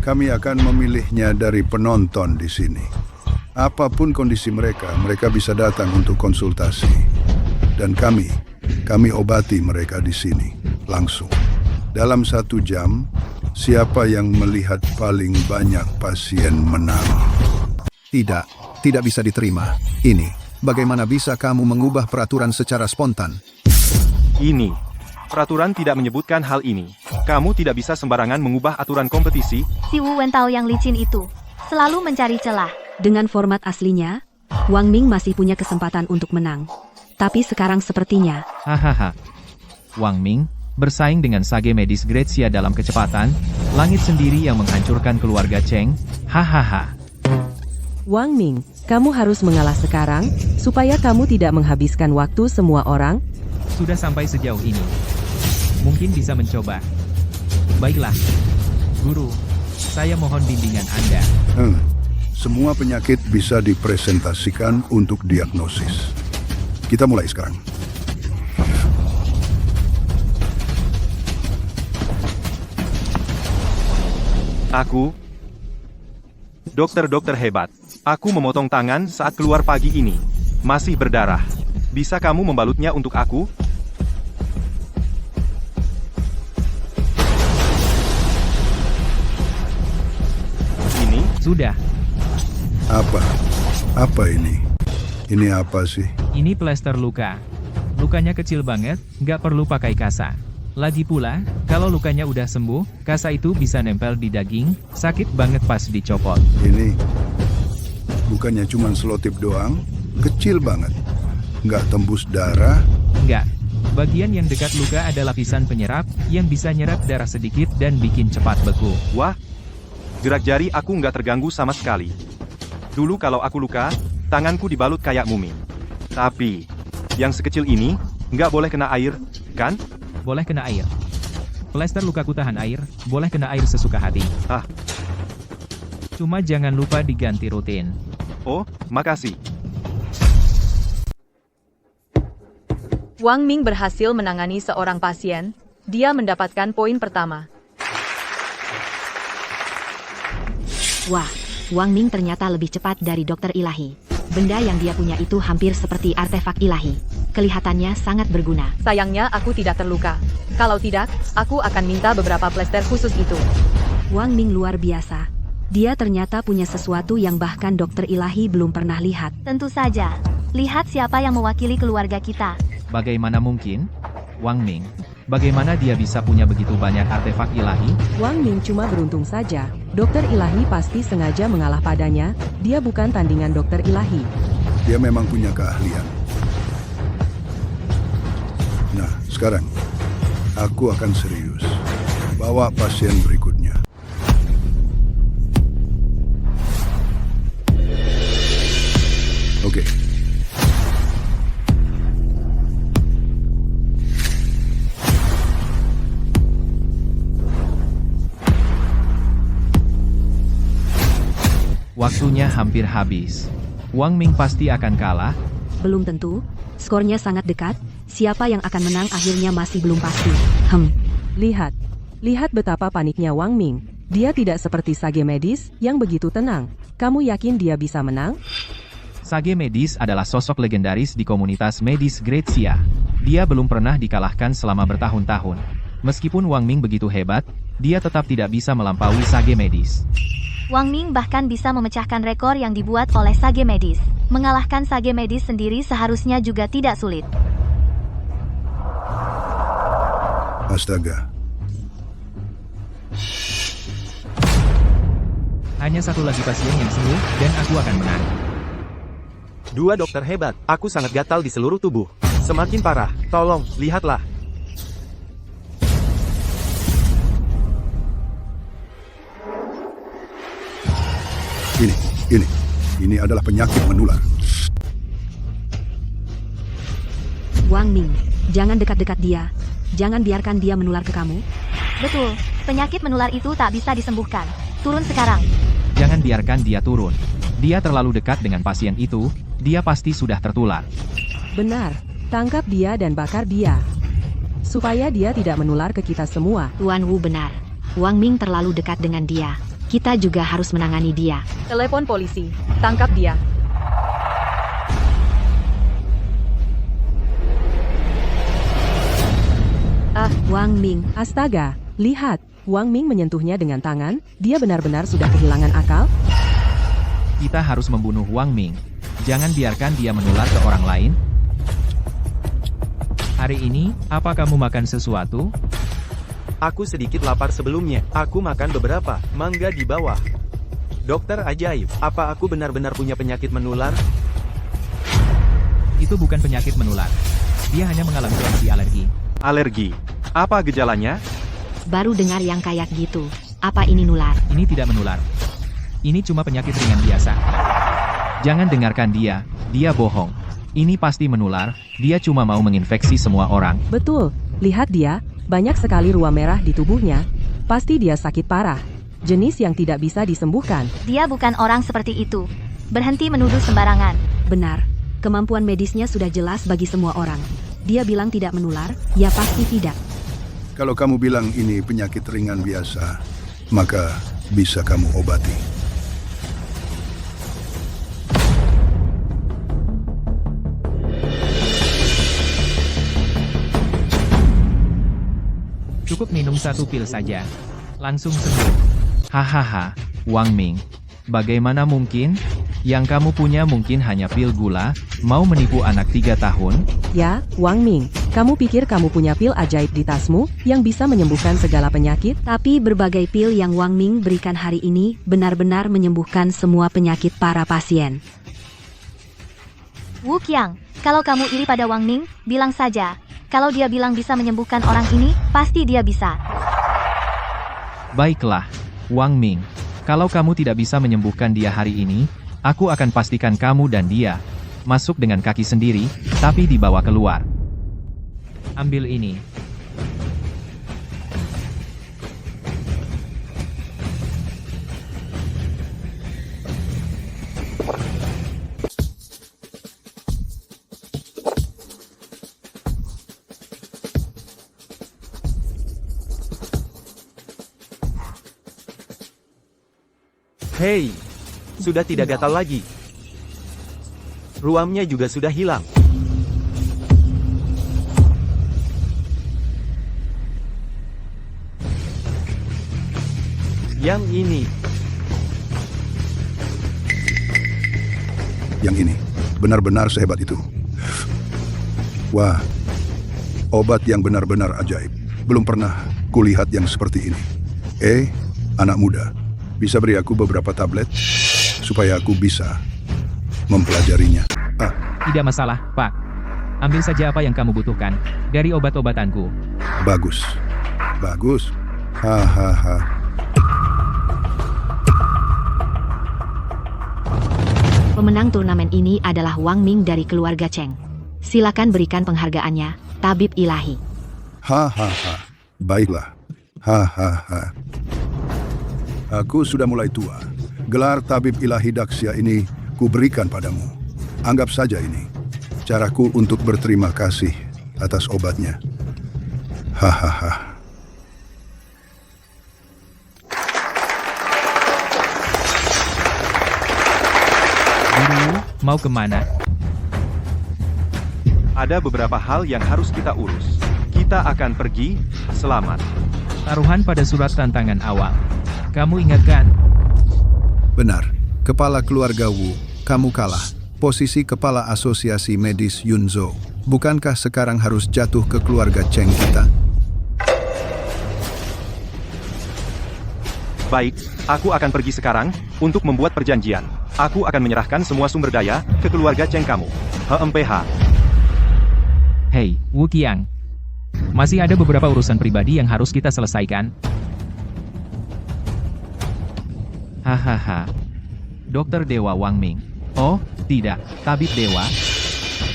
Kami akan memilihnya dari penonton di sini. Apapun kondisi mereka bisa datang untuk konsultasi. Dan kami obati mereka di sini. Langsung. Dalam 1 jam, siapa yang melihat paling banyak pasien menang. Tidak bisa diterima. Ini. Bagaimana bisa kamu mengubah peraturan secara spontan? Ini. Peraturan tidak menyebutkan hal ini. Kamu tidak bisa sembarangan mengubah aturan kompetisi. Si Wu Wentao yang licin itu selalu mencari celah. Dengan format aslinya, Wang Ming masih punya kesempatan untuk menang. Tapi sekarang sepertinya, Hahaha. Wang Ming, bersaing dengan sage medis Grazia dalam kecepatan, langit sendiri yang menghancurkan keluarga Cheng, hahaha. Wang Ming, kamu harus mengalah sekarang, supaya kamu tidak menghabiskan waktu semua orang. Sudah sampai sejauh ini. Mungkin bisa mencoba. Baiklah. Guru, saya mohon bimbingan Anda. Semua penyakit bisa dipresentasikan untuk diagnosis. Kita mulai sekarang. Aku, dokter-dokter hebat. Aku memotong tangan saat keluar pagi ini. Masih berdarah. Bisa kamu membalutnya untuk aku? Ini? Sudah. Apa ini? Ini apa sih? Ini plester luka. Lukanya kecil banget, nggak perlu pakai kasa. Lagi pula, kalau lukanya udah sembuh, kasa itu bisa nempel di daging, sakit banget pas dicopot. Ini bukannya cuma selotip doang, kecil banget. Nggak tembus darah. Nggak. Bagian yang dekat luka ada lapisan penyerap, yang bisa nyerap darah sedikit dan bikin cepat beku. Wah, gerak jari aku nggak terganggu sama sekali. Dulu kalau aku luka, tanganku dibalut kayak mumi. Tapi, yang sekecil ini, nggak boleh kena air, kan? Boleh kena air. Plester lukaku tahan air, boleh kena air sesuka hati. Ah. Cuma jangan lupa diganti rutin. Oh, makasih. Wang Ming berhasil menangani seorang pasien. Dia mendapatkan poin pertama. wah, Wang Ming ternyata lebih cepat dari dokter ilahi. Benda yang dia punya itu hampir seperti artefak ilahi. Kelihatannya sangat berguna. Sayangnya aku tidak terluka. Kalau tidak, aku akan minta beberapa plester khusus itu. Wang Ming luar biasa. Dia ternyata punya sesuatu yang bahkan dokter ilahi belum pernah lihat. Tentu saja. Lihat siapa yang mewakili keluarga kita. Bagaimana mungkin? Wang Ming, bagaimana dia bisa punya begitu banyak artefak ilahi? Wang Ming cuma beruntung saja. Dokter ilahi pasti sengaja mengalah padanya. Dia bukan tandingan dokter ilahi. Dia memang punya keahlian. Nah, sekarang aku akan serius. Bawa pasien berikutnya. Oke. Waktunya hampir habis. Wang Ming pasti akan kalah. Belum tentu. Skornya sangat dekat. Siapa yang akan menang akhirnya masih belum pasti. Lihat betapa paniknya Wang Ming. Dia tidak seperti sage medis yang begitu tenang. Kamu yakin dia bisa menang? Sage medis adalah sosok legendaris di komunitas medis Grazia. Dia belum pernah dikalahkan selama bertahun-tahun. Meskipun Wang Ming begitu hebat, dia tetap tidak bisa melampaui sage medis. Wang Ming bahkan bisa memecahkan rekor yang dibuat oleh sage medis. Mengalahkan sage medis sendiri seharusnya juga tidak sulit. Astaga. Hanya satu lagi pasien yang sembuh, dan aku akan menang. 2 dokter hebat, aku sangat gatal di seluruh tubuh. Semakin parah, tolong, lihatlah. Ini adalah penyakit menular. Wang Ming, jangan dekat-dekat dia. Jangan biarkan dia menular ke kamu. Betul, penyakit menular itu tak bisa disembuhkan. Turun sekarang. Jangan biarkan dia turun. Dia terlalu dekat dengan pasien itu, dia pasti sudah tertular. Benar, tangkap dia dan bakar dia. Supaya dia tidak menular ke kita semua. Tuan Wu benar. Wang Ming terlalu dekat dengan dia. Kita juga harus menangani dia. Telepon polisi. Tangkap dia. Wang Ming, astaga, lihat, Wang Ming menyentuhnya dengan tangan, dia benar-benar sudah kehilangan akal? Kita harus membunuh Wang Ming. Jangan biarkan dia menular ke orang lain. Hari ini, apa kamu makan sesuatu? Aku sedikit lapar sebelumnya. Aku makan beberapa mangga di bawah. Dokter ajaib, apa aku benar-benar punya penyakit menular? Itu bukan penyakit menular. Dia hanya mengalami reaksi alergi. Alergi. Apa gejalanya? Baru dengar yang kayak gitu. Apa ini nular? Ini tidak menular. Ini cuma penyakit ringan biasa. Jangan dengarkan dia bohong. Ini pasti menular, dia cuma mau menginfeksi semua orang. Betul, lihat dia, banyak sekali ruam merah di tubuhnya. Pasti dia sakit parah. Jenis yang tidak bisa disembuhkan. Dia bukan orang seperti itu. Berhenti menuduh sembarangan. Benar, kemampuan medisnya sudah jelas bagi semua orang. Dia bilang tidak menular, ya pasti tidak. Kalau kamu bilang ini penyakit ringan biasa, maka bisa kamu obati. Cukup minum 1 pil saja. Langsung sembuh. Hahaha, Wang Ming. Bagaimana mungkin? Yang kamu punya mungkin hanya pil gula, mau menipu anak 3 tahun? Ya, Wang Ming, kamu pikir kamu punya pil ajaib di tasmu, yang bisa menyembuhkan segala penyakit? Tapi berbagai pil yang Wang Ming berikan hari ini, benar-benar menyembuhkan semua penyakit para pasien. Wu Qiang, kalau kamu iri pada Wang Ming, bilang saja. Kalau dia bilang bisa menyembuhkan orang ini, pasti dia bisa. Baiklah, Wang Ming. Kalau kamu tidak bisa menyembuhkan dia hari ini, aku akan pastikan kamu dan dia masuk dengan kaki sendiri, tapi dibawa keluar. Ambil ini. Hei, sudah tidak gatal lagi. Ruamnya juga sudah hilang. Yang ini. Yang ini, benar-benar sehebat itu. Wah, obat yang benar-benar ajaib. Belum pernah kulihat yang seperti ini. Anak muda, bisa beri aku beberapa tablet, supaya aku bisa mempelajarinya. Tidak masalah, Pak. Ambil saja apa yang kamu butuhkan dari obat-obatanku. Bagus. Bagus. Hahaha. Pemenang turnamen ini adalah Wang Ming dari keluarga Cheng. Silakan berikan penghargaannya, Tabib Ilahi. Hahaha. Baiklah. Hahaha. Aku sudah mulai tua. Gelar Tabib Ilahi Daksya ini kuberikan padamu. Anggap saja ini caraku untuk berterima kasih atas obatnya. Hahaha. Guru, mau kemana? Ada beberapa hal yang harus kita urus. Kita akan pergi, selamat. Taruhan pada surat tantangan awal. Kamu ingatkan? Benar. Kepala keluarga Wu, kamu kalah. Posisi kepala asosiasi medis Yunzhou. Bukankah sekarang harus jatuh ke keluarga Cheng kita? Baik, aku akan pergi sekarang untuk membuat perjanjian. Aku akan menyerahkan semua sumber daya ke keluarga Cheng kamu. HMPH. Hei, Wu Qiang. Masih ada beberapa urusan pribadi yang harus kita selesaikan. Hahaha. Dokter Dewa Wang Ming. Oh, tidak. Tabib Dewa.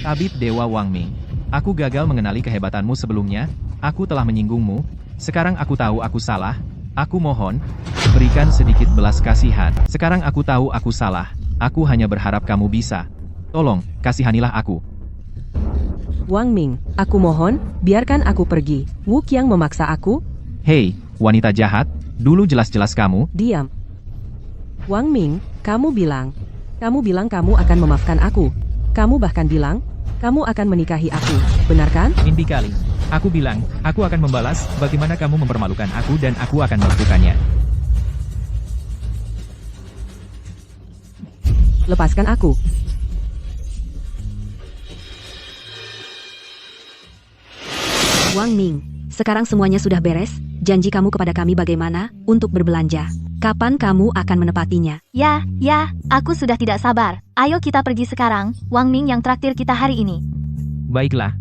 Tabib Dewa Wang Ming. Aku gagal mengenali kehebatanmu sebelumnya. Aku telah menyinggungmu. Sekarang aku tahu aku salah. Aku mohon, berikan sedikit belas kasihan. Sekarang aku tahu aku salah. Aku hanya berharap kamu bisa Tolong, kasihanilah aku. Wang Ming, aku mohon, biarkan aku pergi. Wu Qiang memaksa aku. Hei, wanita jahat, dulu jelas-jelas kamu. Diam. Wang Ming, kamu bilang kamu akan memaafkan aku. Kamu bahkan bilang, kamu akan menikahi aku. Benar kan? Mimpi kali. Aku bilang, aku akan membalas bagaimana kamu mempermalukan aku dan aku akan melakukannya. Lepaskan aku. Wang Ming, sekarang semuanya sudah beres, janji kamu kepada kami bagaimana untuk berbelanja. Kapan kamu akan menepatinya? Ya, aku sudah tidak sabar. Ayo kita pergi sekarang, Wang Ming yang traktir kita hari ini. Baiklah,